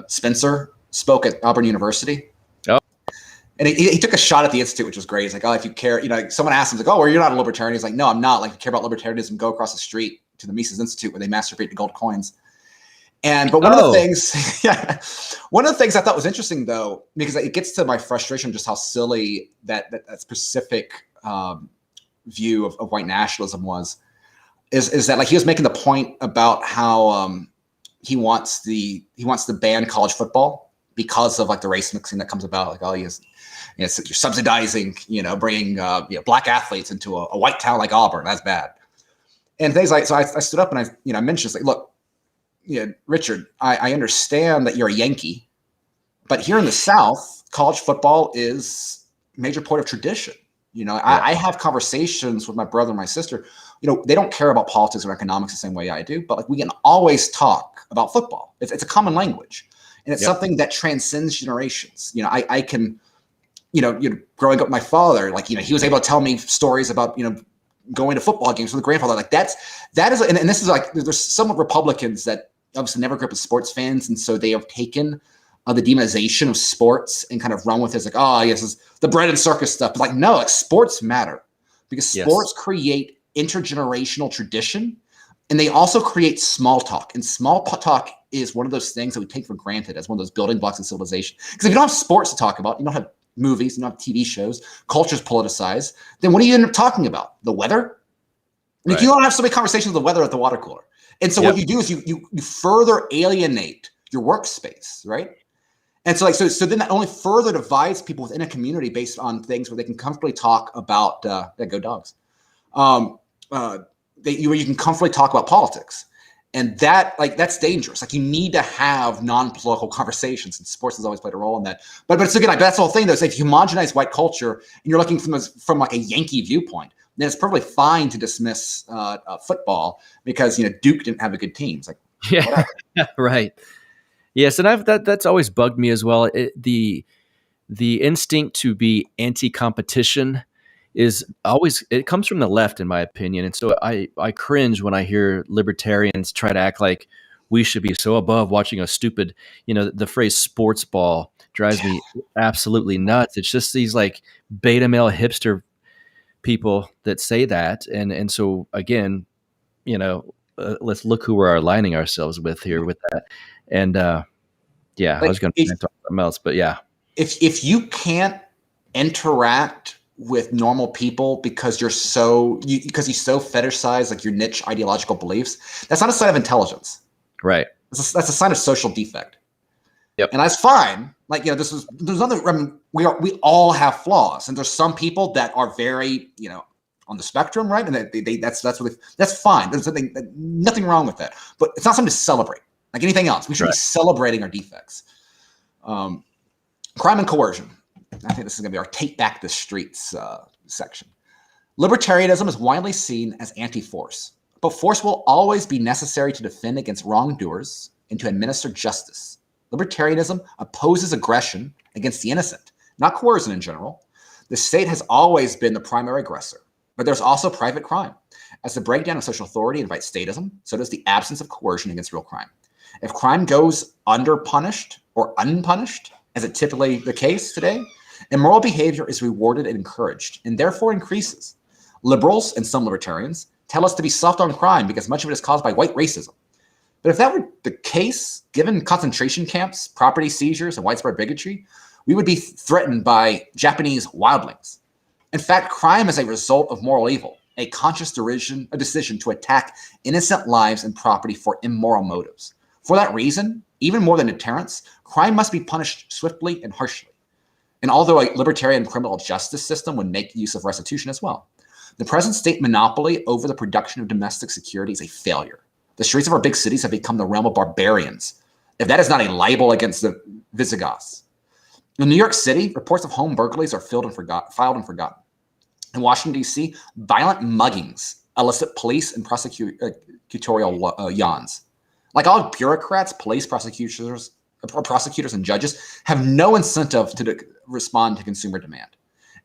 Spencer spoke at Auburn University. Oh. And he took a shot at the Institute, which was great. He's like, oh, if you care, someone asked him, like, oh, well, you're not a libertarian. He's like, no, I'm not. Like, if you care about libertarianism, go across the street to the Mises Institute where they masturbate to gold coins. But one of the things, one of the things I thought was interesting, though, because it gets to my frustration, just how silly that specific view of white nationalism is that like he was making the point about how he wants to ban college football because of like the race mixing that comes about. Like, oh, you're subsidizing, bringing black athletes into a white town like Auburn. That's bad. And things like, so I stood up and I mentioned, like, look, Richard, I understand that you're a Yankee, but here in the South, college football is a major point of tradition. I have conversations with my brother and my sister. They don't care about politics or economics the same way I do, but like we can always talk about football. It's a common language, and it's something that transcends generations. I can, growing up with my father, like, he was able to tell me stories about, going to football games with a grandfather. Like that is, and this is like, there's some Republicans that obviously never grew up as sports fans. And so they have taken the demonization of sports and kind of run with it as like, oh, yes, it's the bread and circus stuff. But like, no, like sports matter because sports create intergenerational tradition, and they also create small talk. And small talk is one of those things that we take for granted as one of those building blocks of civilization. Because if you don't have sports to talk about, you don't have movies, you don't have TV shows, culture's politicized, then what do you end up talking about? The weather? Like, you don't have so many conversations of the weather at the water cooler. And so what you do is you further alienate your workspace, right? And so so then that only further divides people within a community based on things where they can comfortably talk about go dogs. Where you can comfortably talk about politics. And that's dangerous. Like, you need to have non-political conversations, and sports has always played a role in that. But it's again, like, that's the whole thing, though. So if you homogenize white culture and you're looking from like a Yankee viewpoint, then it's perfectly fine to dismiss football because Duke didn't have a good team. It's like, right. Yes, and that's always bugged me as well. The instinct to be anti-competition it comes from the left, in my opinion. And so I cringe when I hear libertarians try to act like we should be so above watching a stupid, the phrase sports ball drives me absolutely nuts. It's just these like beta male hipster people that say that. And so again, let's look who we're aligning ourselves with here with that. And I was going to talk something else, but yeah. If you can't interact with normal people because you so fetishize like your niche ideological beliefs, that's not a sign of intelligence. Right. That's a sign of social defect. Yep. And that's fine. Like, there's nothing, I mean, we all have flaws, and there's some people that are very, on the spectrum, right? And that's fine. There's nothing wrong with that, but it's not something to celebrate like anything else. We should be celebrating our defects. Crime and coercion. I think this is going to be our take back the streets section. Libertarianism is widely seen as anti-force, but force will always be necessary to defend against wrongdoers and to administer justice. Libertarianism opposes aggression against the innocent, not coercion in general. The state has always been the primary aggressor, but there's also private crime. As the breakdown of social authority invites statism, so does the absence of coercion against real crime. If crime goes underpunished or unpunished, as is typically the case today, immoral behavior is rewarded and encouraged, and therefore increases. Liberals and some libertarians tell us to be soft on crime because much of it is caused by white racism. But if that were the case, given concentration camps, property seizures, and widespread bigotry, we would be threatened by Japanese wildlings. In fact, crime is a result of moral evil, a conscious decision to attack innocent lives and property for immoral motives. For that reason, even more than deterrence, crime must be punished swiftly and harshly. And although a libertarian criminal justice system would make use of restitution as well, the present state monopoly over the production of domestic security is a failure. The streets of our big cities have become the realm of barbarians, if that is not a libel against the Visigoths. In New York City, reports of home burglaries are filed and forgotten. In Washington, D.C., violent muggings elicit police and prosecutorial yawns. Like all bureaucrats, police, prosecutors, and judges have no incentive to respond to consumer demand.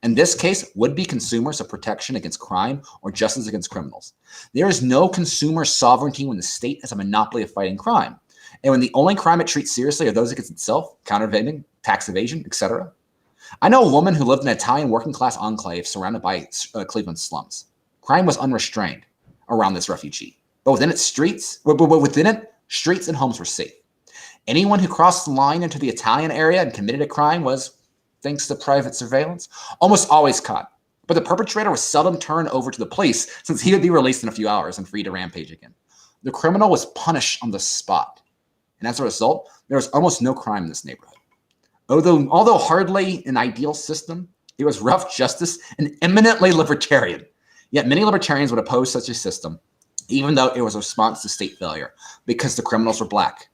In this case, would-be consumers of protection against crime or justice against criminals. There is no consumer sovereignty when the state has a monopoly of fighting crime, and when the only crime it treats seriously are those against itself, counterfeiting, tax evasion, etc. I know a woman who lived in an Italian working-class enclave surrounded by Cleveland slums. Crime was unrestrained around this refugee, but within it, streets and homes were safe. Anyone who crossed the line into the Italian area and committed a crime was, thanks to private surveillance, almost always caught. But the perpetrator was seldom turned over to the police, since he would be released in a few hours and free to rampage again. The criminal was punished on the spot. And as a result, there was almost no crime in this neighborhood. Although hardly an ideal system, it was rough justice and eminently libertarian. Yet many libertarians would oppose such a system, even though it was a response to state failure, because the criminals were black.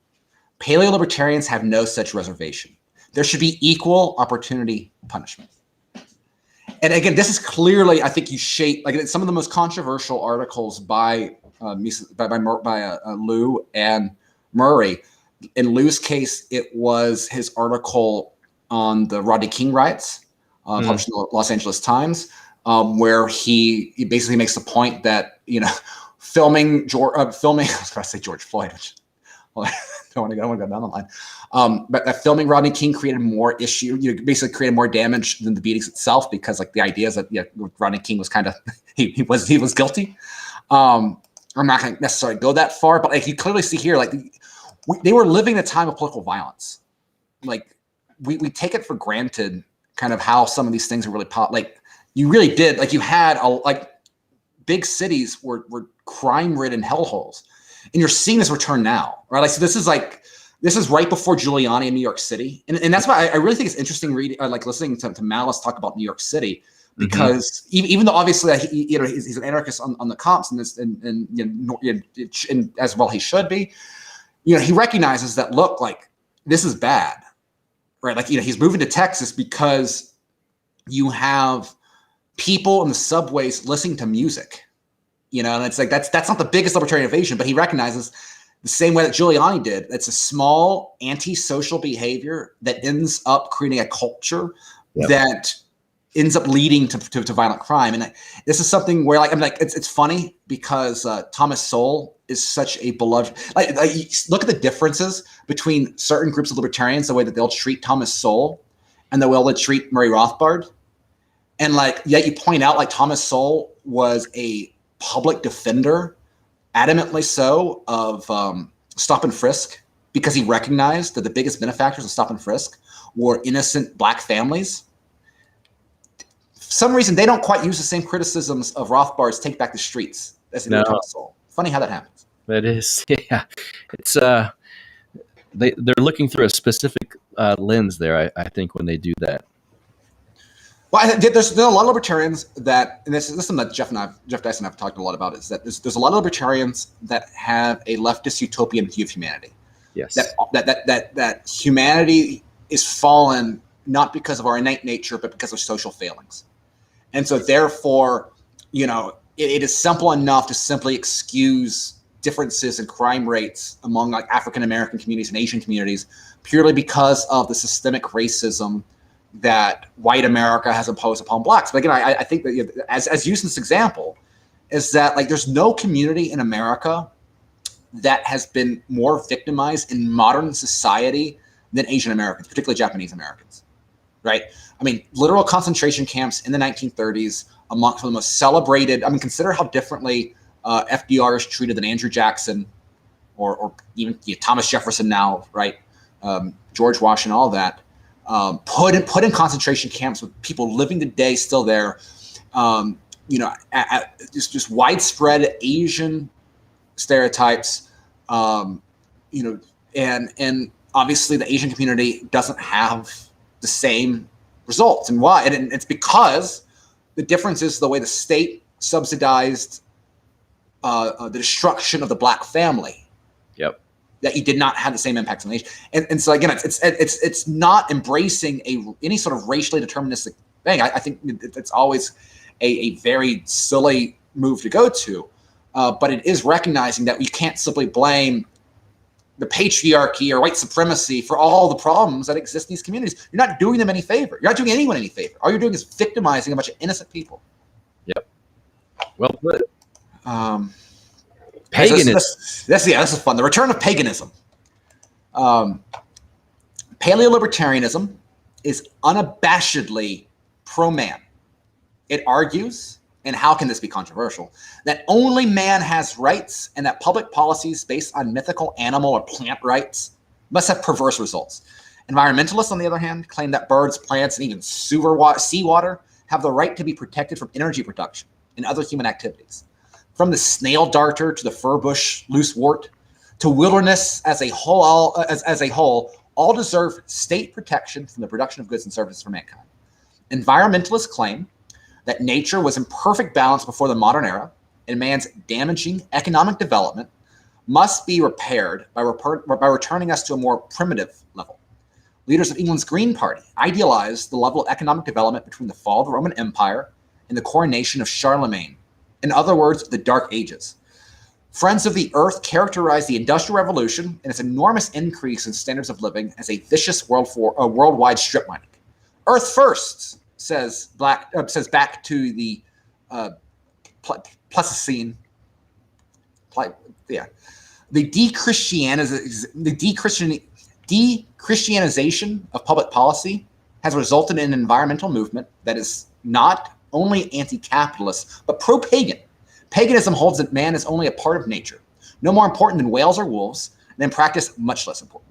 Paleo-libertarians have no such reservation. There should be equal opportunity punishment. And again, this is clearly, I think, some of the most controversial articles by Lou and Murray. In Lou's case, it was his article on the Rodney King riots, published in the Los Angeles Times, where he basically makes the point that, filming I was going to say George Floyd, which I don't want to go down the line. But that filming Rodney King created more basically created more damage than the beatings itself, because the idea is that Rodney King was kind of he was guilty. I'm not going to necessarily go that far, but you clearly see here, they were living in a time of political violence. We take it for granted, kind of how some of these things are really you really did. You had big cities were crime-ridden hellholes. And you're seeing this return now, right? So this is right before Giuliani in New York City, and that's why I really think it's interesting reading, listening to Malice talk about New York City, because even though obviously he's an anarchist on the comps and as well he should be, he recognizes that this is bad, right? He's moving to Texas because you have people in the subways listening to music. And it's that's not the biggest libertarian innovation, but he recognizes the same way that Giuliani did. It's a small antisocial behavior that ends up creating a culture that ends up leading to violent crime. And this is something where it's funny because Thomas Sowell is such a beloved. Look at the differences between certain groups of libertarians, the way that they'll treat Thomas Sowell and the way they'll treat Murray Rothbard. And yet you point out Thomas Sowell was a public defender, adamantly so, of stop and frisk, because he recognized that the biggest benefactors of stop and frisk were innocent black families. For some reason, they don't quite use the same criticisms of Rothbard's take back the streets as they do Thomas Sowell. Funny how that happens. That is, yeah. It's they're looking through a specific lens there, I think, when they do that. Well, there's a lot of libertarians that, and this is something that Jeff Dyson and I have talked a lot about, is that there's a lot of libertarians that have a leftist utopian view of humanity. Yes. That humanity is fallen not because of our innate nature, but because of social failings. And so therefore, it is simple enough to simply excuse differences in crime rates among African-American communities and Asian communities purely because of the systemic racism that white America has imposed upon blacks. But again, I think that as used in this example, is that like there's no community in America that has been more victimized in modern society than Asian Americans, particularly Japanese Americans, right? I mean, literal concentration camps in the 1930s amongst the most celebrated. I mean, consider how differently FDR is treated than Andrew Jackson or even Thomas Jefferson now, right? George Washington, all that. Put in concentration camps with people living today still there. Just widespread Asian stereotypes, and obviously the Asian community doesn't have the same results. And why? And it's because the difference is the way the state subsidized the destruction of the Black family. Yep. That you did not have the same impact on the nation. And so again, it's not embracing any sort of racially deterministic thing. I think it's always a very silly move to go to. But it is recognizing that we can't simply blame the patriarchy or white supremacy for all the problems that exist in these communities. You're not doing them any favor. You're not doing anyone any favor. All you're doing is victimizing a bunch of innocent people. Yep. Well put. Paganism. This is fun. The return of paganism. Paleolibertarianism is unabashedly pro-man. It argues, and how can this be controversial, that only man has rights and that public policies based on mythical animal or plant rights must have perverse results. Environmentalists, on the other hand, claim that birds, plants, and even seawater have the right to be protected from energy production and other human activities. From the snail darter to the furbush loosewort to wilderness as a whole, all deserve state protection from the production of goods and services for mankind. Environmentalists claim that nature was in perfect balance before the modern era, and man's damaging economic development must be repaired by returning us to a more primitive level. Leaders of England's Green Party idealized the level of economic development between the fall of the Roman Empire and the coronation of Charlemagne. In other words, the Dark Ages. Friends of the Earth characterized the Industrial Revolution and its enormous increase in standards of living as a vicious worldwide strip mining. Earth first, says back to the Pleistocene. The de-Christianization of public policy has resulted in an environmental movement that is not only anti-capitalist, but pro-pagan. Paganism holds that man is only a part of nature, no more important than whales or wolves, and in practice, much less important.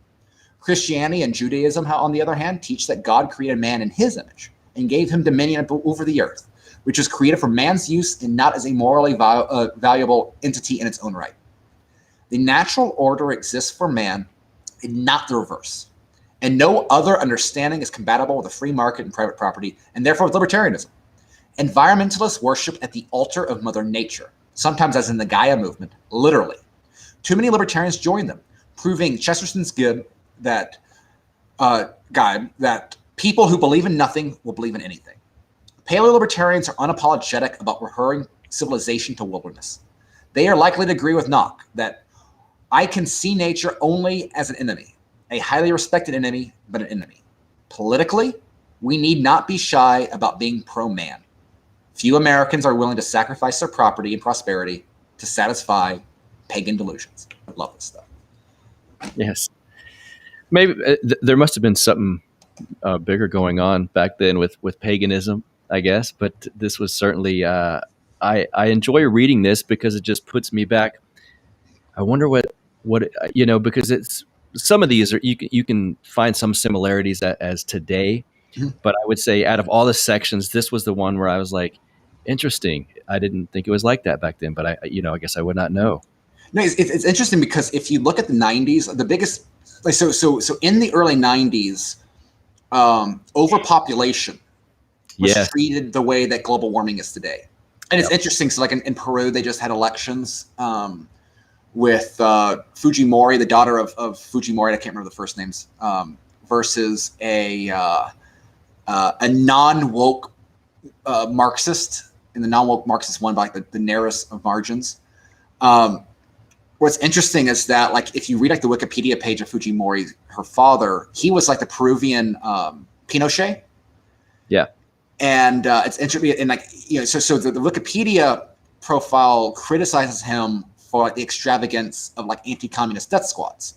Christianity and Judaism, on the other hand, teach that God created man in his image and gave him dominion over the earth, which was created for man's use and not as a morally valuable entity in its own right. The natural order exists for man and not the reverse. And no other understanding is compatible with a free market and private property, and therefore with libertarianism. Environmentalists worship at the altar of Mother Nature, sometimes as in the Gaia movement, literally. Too many libertarians join them, proving Chesterton's guide that people who believe in nothing will believe in anything. Paleo-libertarians are unapologetic about referring civilization to wilderness. They are likely to agree with Knock that I can see nature only as an enemy, a highly respected enemy, but an enemy. Politically, we need not be shy about being pro-man. Few Americans are willing to sacrifice their property and prosperity to satisfy pagan delusions. I love this stuff. Yes. Maybe there must have been something bigger going on back then with paganism, I guess. But this was certainly, I enjoy reading this because it just puts me back. I wonder what because it's some of these are you can find some similarities as today. But I would say out of all the sections, this was the one where I was like, interesting. I didn't think it was like that back then, but I guess I would not know. No, it's interesting because if you look at the 90s, the biggest, so in the early 90s, overpopulation was treated the way that global warming is today. And it's interesting. So like in Peru, they just had elections with Fujimori, the daughter of Fujimori, I can't remember the first names, versus a non-woke Marxist, and the non-woke Marxist won by the narrowest of margins. What's interesting is that, like, if you read like the Wikipedia page of Fujimori, her father, he was like the Peruvian Pinochet. Yeah. And it's interesting, and like, so the Wikipedia profile criticizes him for like the extravagance of like anti-communist death squads.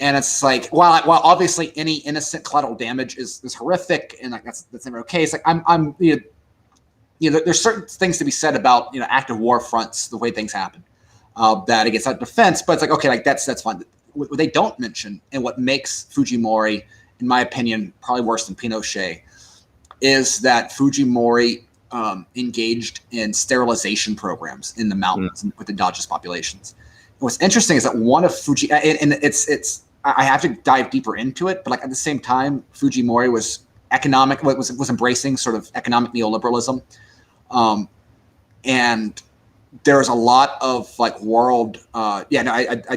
And it's like, while obviously any innocent collateral damage is horrific, and like that's never okay. It's like I'm there's certain things to be said about active war fronts, the way things happen, that against that defense. But it's like, okay, like that's fine. What they don't mention, and what makes Fujimori, in my opinion, probably worse than Pinochet, is that Fujimori engaged in sterilization programs in the mountains with the indigenous populations. And what's interesting is that one of and it's I have to dive deeper into it, but like at the same time, Fujimori was embracing sort of economic neoliberalism, and there's a lot of like world. I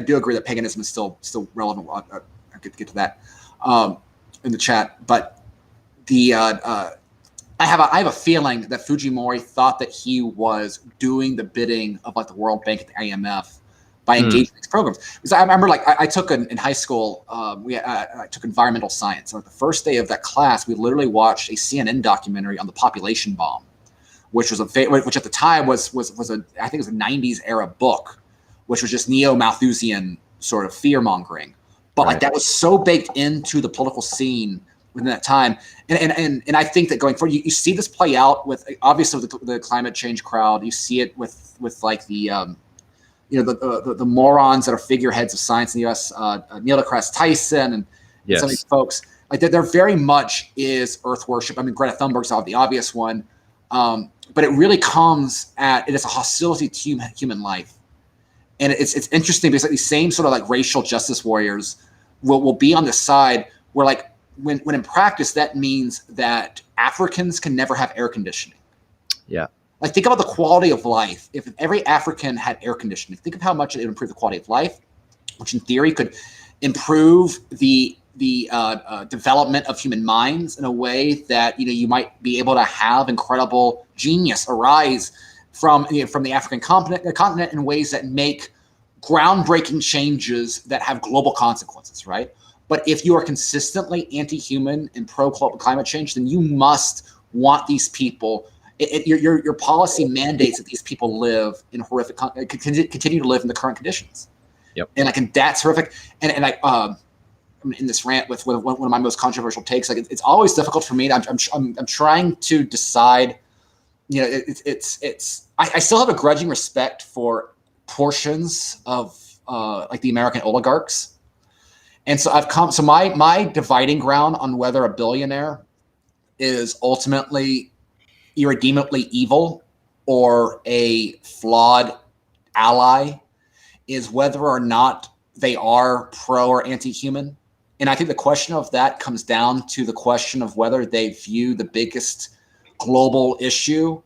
do agree that paganism is still relevant. I'll get to that in the chat, but the I have a feeling that Fujimori thought that he was doing the bidding of like the World Bank and the IMF by engaging in these programs. Because I remember, like, I took in high school, I took environmental science. And like the first day of that class, we literally watched a CNN documentary on the population bomb, which was which at the time was I think it was a 90s era book, which was just neo-Malthusian sort of fear mongering. But like that was so baked into the political scene within that time. And I think that going forward, you see this play out with obviously the climate change crowd. You see it with like the the morons that are figureheads of science in the U.S., Neil deGrasse Tyson and some of these folks, like they're very much is Earth worship. I mean, Greta Thunberg's the obvious one, but it really comes at it as a hostility to human life, and it's interesting because like these same sort of like racial justice warriors will be on the side where like when in practice that means that Africans can never have air conditioning. Yeah. Like, think about the quality of life. If every African had air conditioning, think of how much it would improve the quality of life, which in theory could improve the development of human minds in a way that you might be able to have incredible genius arise from the African continent in ways that make groundbreaking changes that have global consequences, right? But if you are consistently anti-human and pro-climate change, then you must want these people. Your policy mandates that these people live in horrific, continue to live in the current conditions. Yep. And that's horrific. And I'm in this rant with one of my most controversial takes. Like it's always difficult for me. I'm trying to decide. I still have a grudging respect for portions of like the American oligarchs, and so my dividing ground on whether a billionaire is ultimately irredeemably evil or a flawed ally is whether or not they are pro or anti-human. And I think the question of that comes down to the question of whether they view the biggest global issue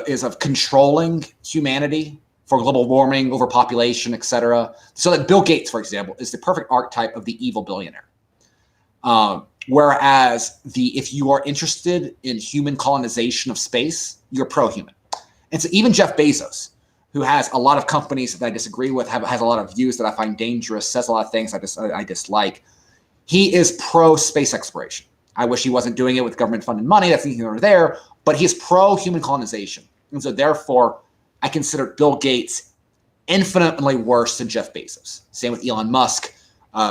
is of controlling humanity for global warming, overpopulation, etc. So that Bill Gates, for example, is the perfect archetype of the evil billionaire. Whereas if you are interested in human colonization of space, you're pro-human. And so even Jeff Bezos, who has a lot of companies that I disagree with, has a lot of views that I find dangerous, says a lot of things I dislike, he is pro-space exploration. I wish he wasn't doing it with government-funded money. That's neither here nor there. But he's pro-human colonization. And so therefore, I consider Bill Gates infinitely worse than Jeff Bezos. Same with Elon Musk.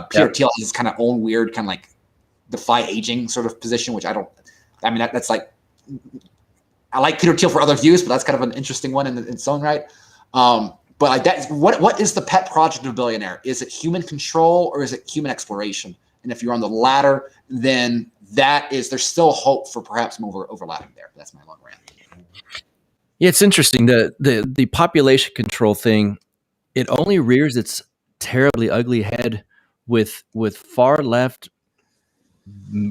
Peter Thiel has his kind of own weird kind of like defy aging sort of position, which that's like, I like Peter Thiel for other views, but that's kind of an interesting one in its own right. But like that, what is the pet project of a billionaire? Is it human control or is it human exploration? And if you're on the latter, then there's still hope for perhaps more overlapping there. That's my long rant. Yeah, it's interesting. The population control thing, it only rears its terribly ugly head with far left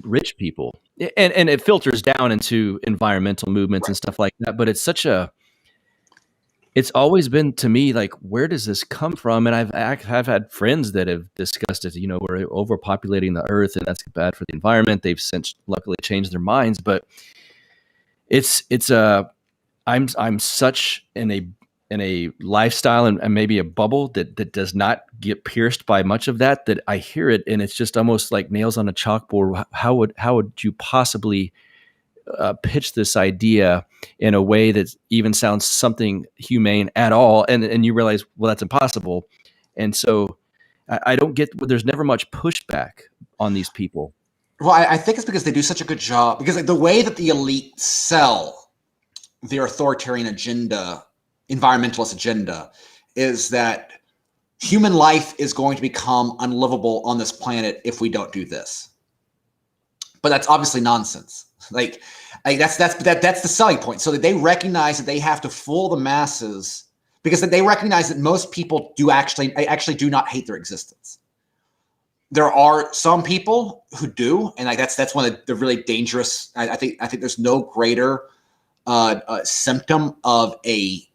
rich people, and it filters down into environmental movements and stuff like that. But it's always been to me like, where does this come from? And I've had friends that have discussed it. We're overpopulating the earth, and that's bad for the environment. They've since luckily changed their minds, but I'm such in a lifestyle and maybe a bubble that does not get pierced by much of that I hear it, and it's just almost like nails on a chalkboard. How would you possibly pitch this idea in a way that even sounds something humane at all, and you realize, well, that's impossible. And so I don't get, there's never much pushback on these people. Well, I think it's because they do such a good job, because like the way that the elite sell their authoritarian agenda, environmentalist agenda, is that human life is going to become unlivable on this planet if we don't do this. But that's obviously nonsense. Like that's the selling point. So that they recognize that they have to fool the masses, because they recognize that most people actually do not hate their existence. There are some people who do, and like that's one of the really dangerous. I think there's no greater symptom of a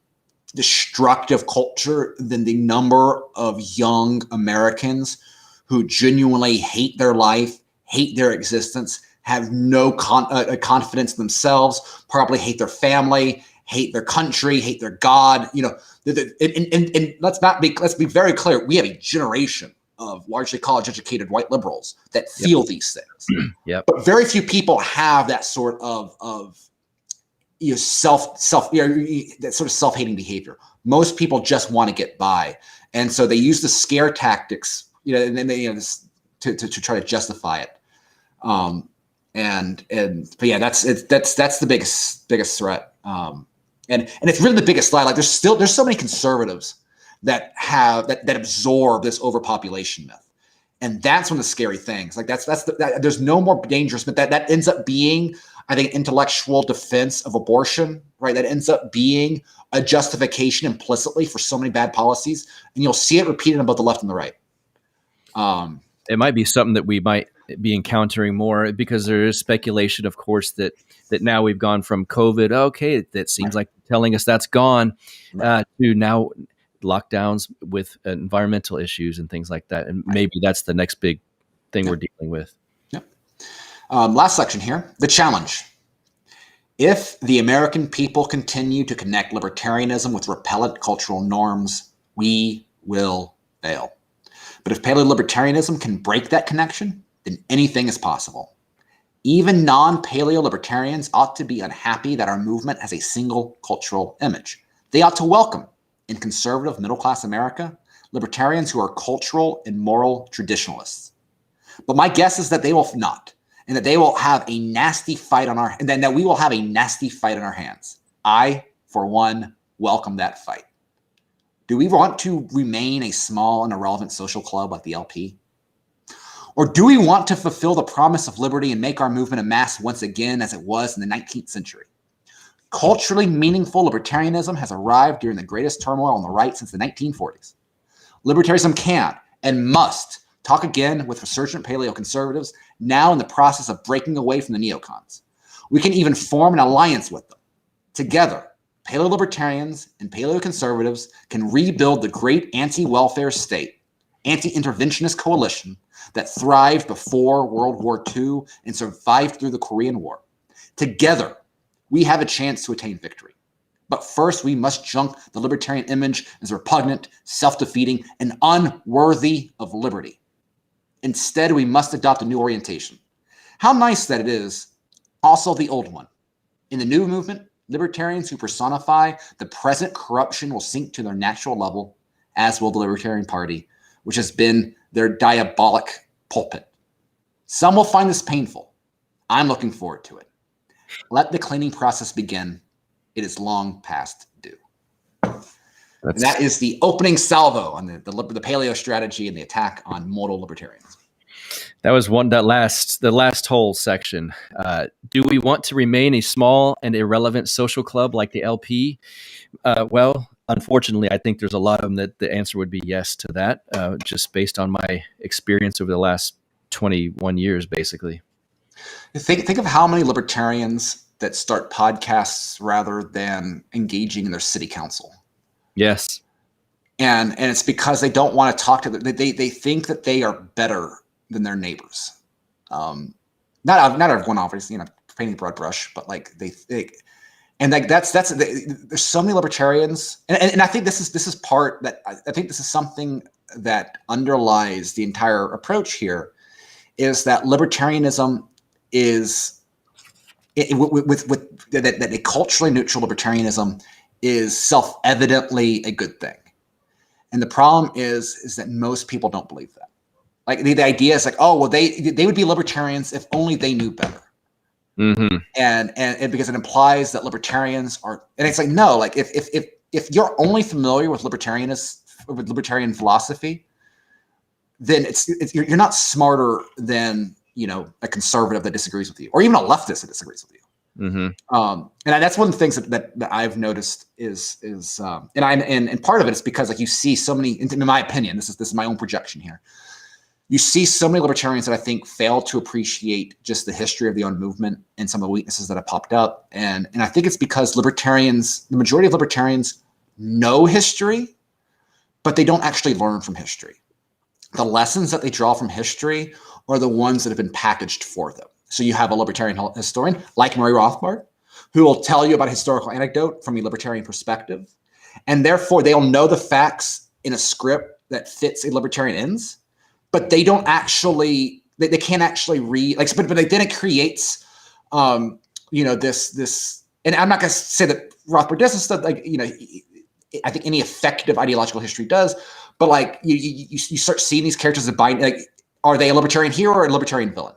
destructive culture than the number of young Americans who genuinely hate their life, hate their existence, have no confidence in themselves, probably hate their family, hate their country, hate their God. You know, and let's be very clear. We have a generation of largely college-educated white liberals that feel these things. But very few people have that sort of that sort of self-hating behavior. Most people just want to get by, and so they use the scare tactics, and then they to try to justify it. But yeah, that's the biggest threat. And it's really the biggest lie. Like there's so many conservatives that absorb this overpopulation myth, and that's one of the scary things. Like there's no more dangerous, but that ends up being, I think, intellectual defense of abortion, right? That ends up being a justification implicitly for so many bad policies, and you'll see it repeated on both the left and the right. It might be something that we might be encountering more, because there is speculation, of course, that now we've gone from COVID, okay, that seems like telling us that's gone, to now lockdowns with environmental issues and things like that. And maybe that's the next big thing we're dealing with. Last section here, the challenge. If the American people continue to connect libertarianism with repellent cultural norms, we will fail. But if paleo-libertarianism can break that connection, then anything is possible. Even non-paleo-libertarians ought to be unhappy that our movement has a single cultural image. They ought to welcome, in conservative middle-class America, libertarians who are cultural and moral traditionalists. But my guess is that they will not, and that they will have a nasty fight on our, and then that we will have a nasty fight on our hands. I, for one, welcome that fight. Do we want to remain a small and irrelevant social club like the LP? Or do we want to fulfill the promise of liberty and make our movement a mass once again as it was in the 19th century? Culturally meaningful libertarianism has arrived during the greatest turmoil on the right since the 1940s. Libertarianism can and must talk again with resurgent paleo-conservatives now in the process of breaking away from the neocons. We can even form an alliance with them. Together, paleo-libertarians and paleo-conservatives can rebuild the great anti-welfare state, anti-interventionist coalition that thrived before World War II and survived through the Korean War. Together, we have a chance to attain victory. But first, we must junk the libertarian image as repugnant, self-defeating, and unworthy of liberty. Instead, we must adopt a new orientation. How nice that it is, also the old one. In the new movement, libertarians who personify the present corruption will sink to their natural level, as will the Libertarian Party, which has been their diabolic pulpit. Some will find this painful. I'm looking forward to it. Let the cleaning process begin. It is long past due. And that is the opening salvo on the paleo strategy and the attack on modal libertarians. That was the last whole section. Do we want to remain a small and irrelevant social club like the LP? Well, unfortunately, I think there's a lot of them that the answer would be yes to that, just based on my experience over the last 21 years, basically. Think of how many libertarians that start podcasts rather than engaging in their city council. Yes. And it's because they don't want to talk to they think that they are better than their neighbors. Not everyone, obviously, painting a broad brush, but like there's so many libertarians, and I think this is part that I think this is something that underlies the entire approach here, is that libertarianism is that a culturally neutral libertarianism is self-evidently a good thing. And the problem is that most people don't believe that. Like the idea is like, oh, well, they would be libertarians if only they knew better. Mm-hmm. And because it implies that libertarians are, and it's like, no, like if you're only familiar with libertarian philosophy, then you're not smarter than, you know, a conservative that disagrees with you, or even a leftist that disagrees with you. Mm-hmm. And that's one of the things that I've noticed is and part of it is because like you see so many, in my opinion, this is my own projection here. You see so many libertarians that I think fail to appreciate just the history of the own movement and some of the weaknesses that have popped up. And I think it's because the majority of libertarians know history, but they don't actually learn from history. The lessons that they draw from history are the ones that have been packaged for them. So you have a libertarian historian like Murray Rothbard, who will tell you about a historical anecdote from a libertarian perspective. And therefore, they'll know the facts in a script that fits a libertarian ends, but they don't actually, they can't actually read, like, but then it creates, you know, this, and I'm not going to say that Rothbard does this stuff, like, you know, I think any effective ideological history does, but like you start seeing these characters that bind, like, are they a libertarian hero or a libertarian villain?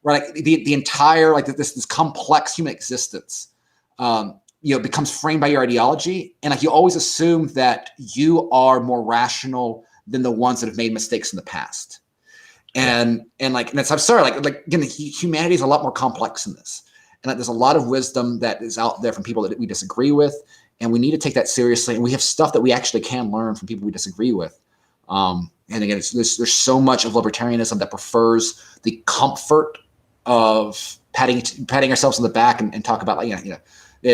Right, like the entire, like this complex human existence, you know, becomes framed by your ideology, and like you always assume that you are more rational than the ones that have made mistakes in the past, and that's, I'm sorry, like again, humanity is a lot more complex than this, and like, there's a lot of wisdom that is out there from people that we disagree with, and we need to take that seriously. And we have stuff that we actually can learn from people we disagree with. And again, there's so much of libertarianism that prefers the comfort of patting ourselves on the back and talk about, like, you know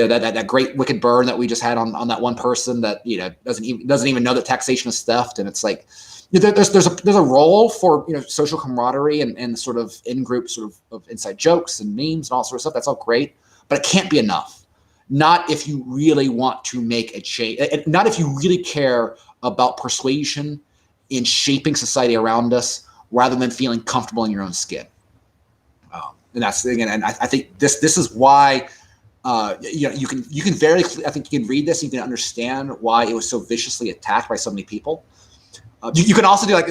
that great wicked burn that we just had on that one person that, you know, doesn't even know that taxation is theft. And it's like, you know, there's a role for, you know, social camaraderie and sort of in-group sort of inside jokes and memes and all sort of stuff. That's all great, but it can't be enough. Not if you really want to make a change. Not if you really care about persuasion in shaping society around us, rather than feeling comfortable in your own skin. And that's, again, and I think this is why, you know, you can very, I think you can read this, and you can understand why it was so viciously attacked by so many people. You can also do like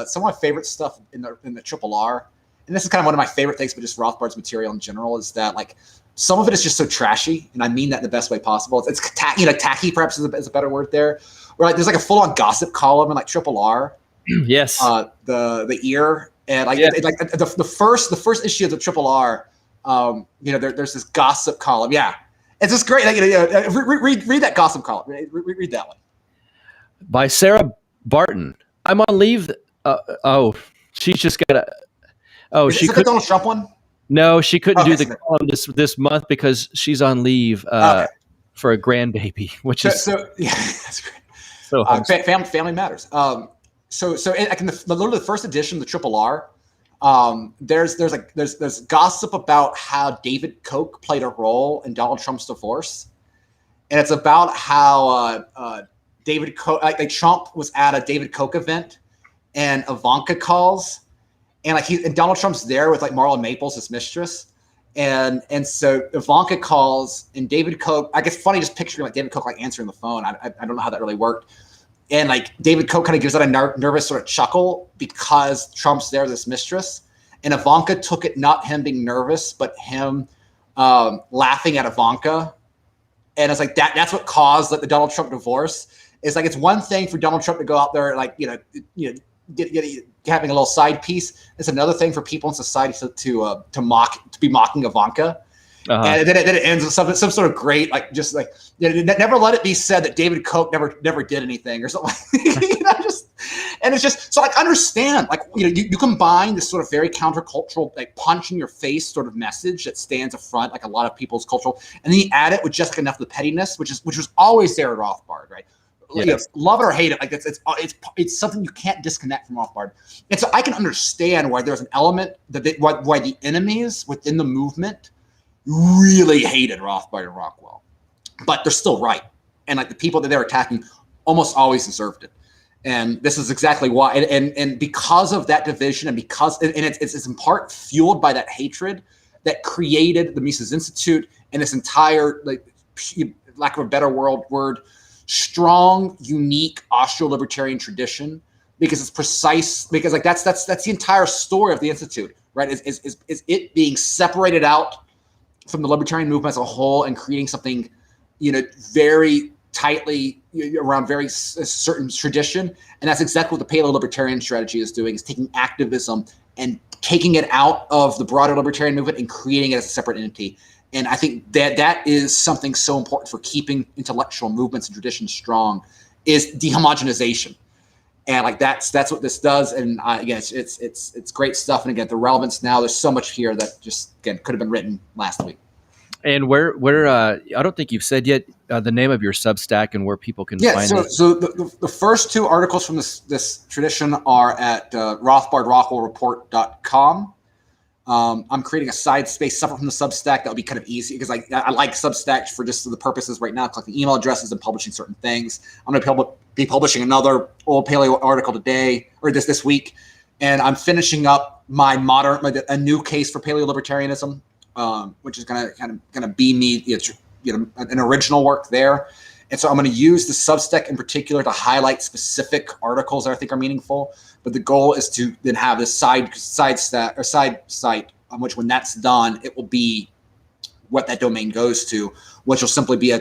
some of my favorite stuff in the Triple R, and this is kind of one of my favorite things, but just Rothbard's material in general, is that like some of it is just so trashy, and I mean that in the best way possible. It's tacky perhaps is a better word there. Where like there's like a full on gossip column in like Triple R. Yes. The ear. And like, yeah. The first issue of the Triple R, you know, there's this gossip column. Yeah, it's just great. Like, you know, read that gossip column. Read that one. By Sarah Barton. I'm on leave. She's just got a. Oh, she could. The Donald Trump one? No, she couldn't do the column this month because she's on leave for a grandbaby, which is yeah, that's great. So family matters. So like in literally the first edition of the Triple R, there's gossip about how David Koch played a role in Donald Trump's divorce, and it's about how David Koch, like Trump was at a David Koch event, and Ivanka calls, and and Donald Trump's there with like Marla Maples, his mistress, and so Ivanka calls, and David Koch, I guess funny just picturing like David Koch like answering the phone. I don't know how that really worked. And like David Koch kind of gives out a nervous sort of chuckle because Trump's there with his mistress. And Ivanka took it not him being nervous, but him laughing at Ivanka. And it's like that's what caused like the Donald Trump divorce. It's like it's one thing for Donald Trump to go out there like you know get having a little side piece. It's another thing for people in society to be mocking Ivanka. Uh-huh. And then it ends with some sort of great, like, just like, you know, never let it be said that David Koch never did anything or something. You know, and it's just, so like, understand, like, you know, you combine this sort of very countercultural, like punch in your face sort of message that stands up front, like a lot of people's cultural, and then you add it with just like enough of the pettiness, which was always there at Rothbard, right? Yes. You know, love it or hate it, like it's something you can't disconnect from Rothbard. And so I can understand why there's an element that why the enemies within the movement really hated Rothbard and Rockwell, but they're still right. And like the people that they're attacking almost always deserved it. And this is exactly why. And because of that division, and because, and it's in part fueled by that hatred, that created the Mises Institute and this entire, like, lack of a better word, strong, unique Austro-libertarian tradition, because it's precise, because like that's the entire story of the Institute, right? Is it being separated out from the libertarian movement as a whole and creating something, very tightly around very certain tradition. And that's exactly what the paleo-libertarian strategy is doing, is taking activism and taking it out of the broader libertarian movement and creating it as a separate entity. And I think that is something so important for keeping intellectual movements and traditions strong, is dehomogenization. And like that's what this does. And again, it's great stuff. And again, the relevance now, there's so much here that just, again, could have been written last week. And where I don't think you've said yet the name of your Substack and where people can find it. So the first two articles from this tradition are at Rothbard, RockwellReport.com. I'm creating a side space separate from the Substack that will be kind of easy, because I like Substack for just the purposes right now, collecting email addresses and publishing certain things. I'm going to be publishing another old paleo article today, or this week, and I'm finishing up a new case for paleo libertarianism, which is going to be me, an original work there. And so I'm going to use the Substack in particular to highlight specific articles that I think are meaningful. But the goal is to then have this side site on which, when that's done, it will be what that domain goes to, which will simply be a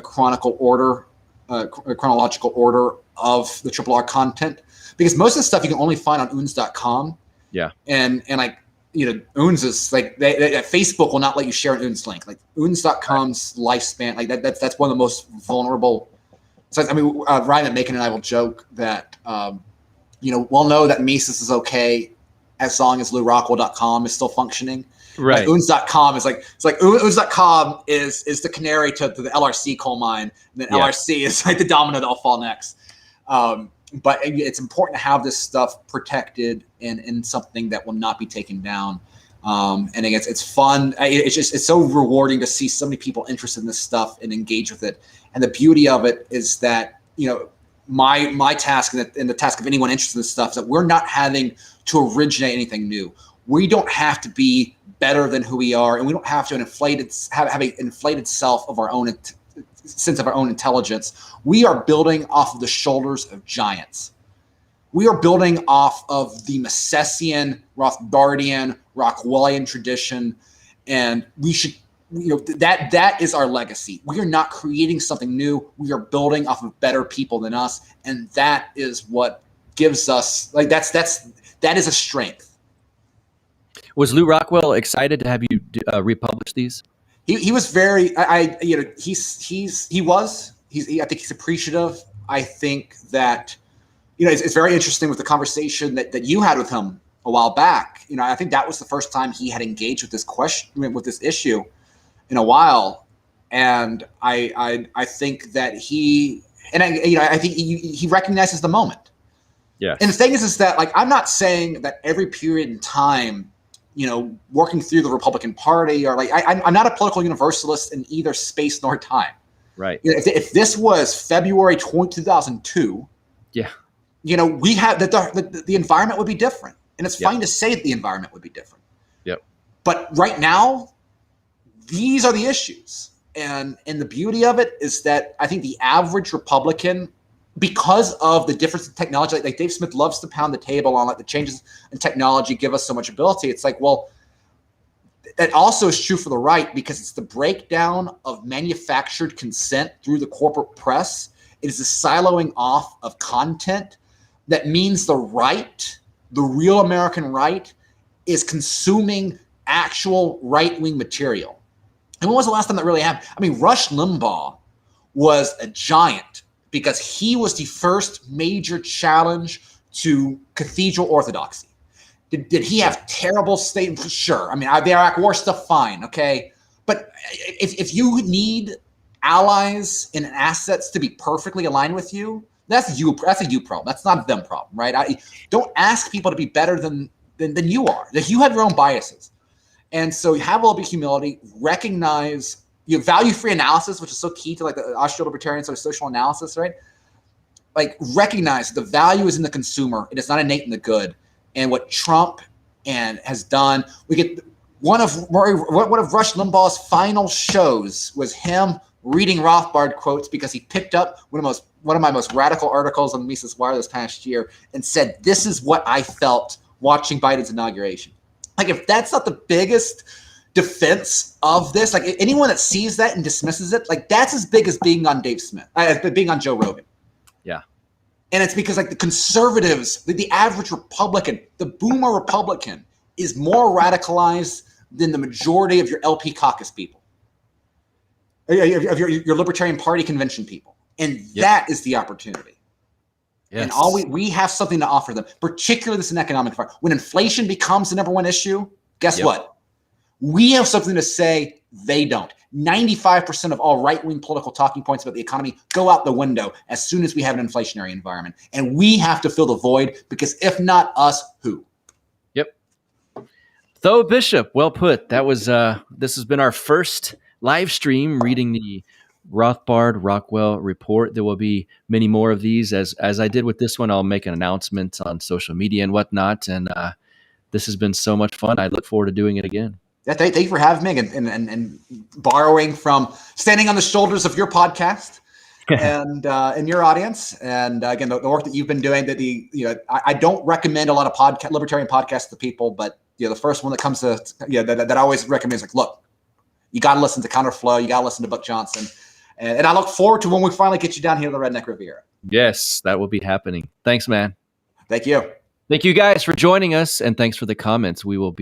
chronological order of the Triple R content. Because most of the stuff you can only find on oons.com. Yeah. And like, oons is like, Facebook will not let you share an oons link. Like oons.com's lifespan, like that's one of the most vulnerable. So I mean, Ryan Macon and I will joke that, we'll know that Mises is okay as long as LouRockwell.com is still functioning. Right. Like oons.com is oons.com is the canary to the LRC coal mine. And then LRC is like the domino that'll fall next. But it's important to have this stuff protected in something that will not be taken down. And again, it's fun. It's so rewarding to see so many people interested in this stuff and engage with it. And the beauty of it is that, my task and the task of anyone interested in this stuff is that we're not having to originate anything new. We don't have to be better than who we are, and we don't have to have an inflated self of our own sense of our own intelligence. We are building off of the shoulders of giants. We are building off of the Misesian, Rothbardian, Rockwellian tradition, and we should, that is our legacy. We are not creating something new. We are building off of better people than us, and that is what gives us, that is a strength. Was Lou Rockwell excited to have you republish these? He was very, I think he's appreciative. I think that, it's very interesting with the conversation that you had with him a while back. I think that was the first time he had engaged with this question, with this issue in a while. And I think that I think he recognizes the moment. Yeah. And the thing is that, like, I'm not saying that every period in time, working through the Republican Party, or I'm not a political universalist in either space nor time. Right. If this was February 2002, we had the environment would be different, and it's fine to say that the environment would be different. Yep. But right now, these are the issues, and the beauty of it is that I think the average Republican, because of the difference in technology, like Dave Smith loves to pound the table on, like, the changes in technology give us so much ability. It's like, well, that also is true for the right, because it's the breakdown of manufactured consent through the corporate press. It is the siloing off of content that means the right, the real American right, is consuming actual right-wing material. And when was the last time that really happened? I mean, Rush Limbaugh was a giant, because he was the first major challenge to cathedral orthodoxy. Did he have terrible statements? Sure. I mean, the Iraq War stuff, fine, okay. But if you need allies and assets to be perfectly aligned with you, that's a you problem. That's not a them problem, right? Don't ask people to be better than you are. That you have your own biases, and so you have a little bit of humility. Recognize. Value-free analysis, which is so key to, like, the Austro-libertarian sort of social analysis, right? Like, recognize the value is in the consumer. It is not innate in the good. And what Trump has done, we get one of Rush Limbaugh's final shows was him reading Rothbard quotes because he picked up one of my most radical articles on Mises Wire this past year and said, "This is what I felt watching Biden's inauguration." Like, if that's not the biggest defense of this, like anyone that sees that and dismisses it, like that's as big as being on Dave Smith, being on Joe Rogan. Yeah. And it's because like the conservatives, the average Republican, the boomer Republican is more radicalized than the majority of your LP caucus people, of your Libertarian Party convention people. And that is the opportunity. Yes. And all we have something to offer them, particularly this in economic environment. When inflation becomes the number one issue, guess what? We have something to say. They don't. 95% of all right-wing political talking points about the economy go out the window as soon as we have an inflationary environment. And we have to fill the void, because if not us, who? Yep. Tho Bishop, well put. That was this has been our first live stream reading the Rothbard Rockwell report. There will be many more of these. As I did with this one, I'll make an announcement on social media and whatnot. And this has been so much fun. I look forward to doing it again. Yeah, thank you for having me and borrowing from standing on the shoulders of your podcast and your audience. And again, the work that you've been doing. I don't recommend a lot of libertarian podcasts to people, but the first one that comes to that I always recommend is like, look, you got to listen to Counterflow. You got to listen to Buck Johnson. And I look forward to when we finally get you down here to the Redneck Riviera. Yes, that will be happening. Thanks, man. Thank you. Thank you guys for joining us, and thanks for the comments. We will be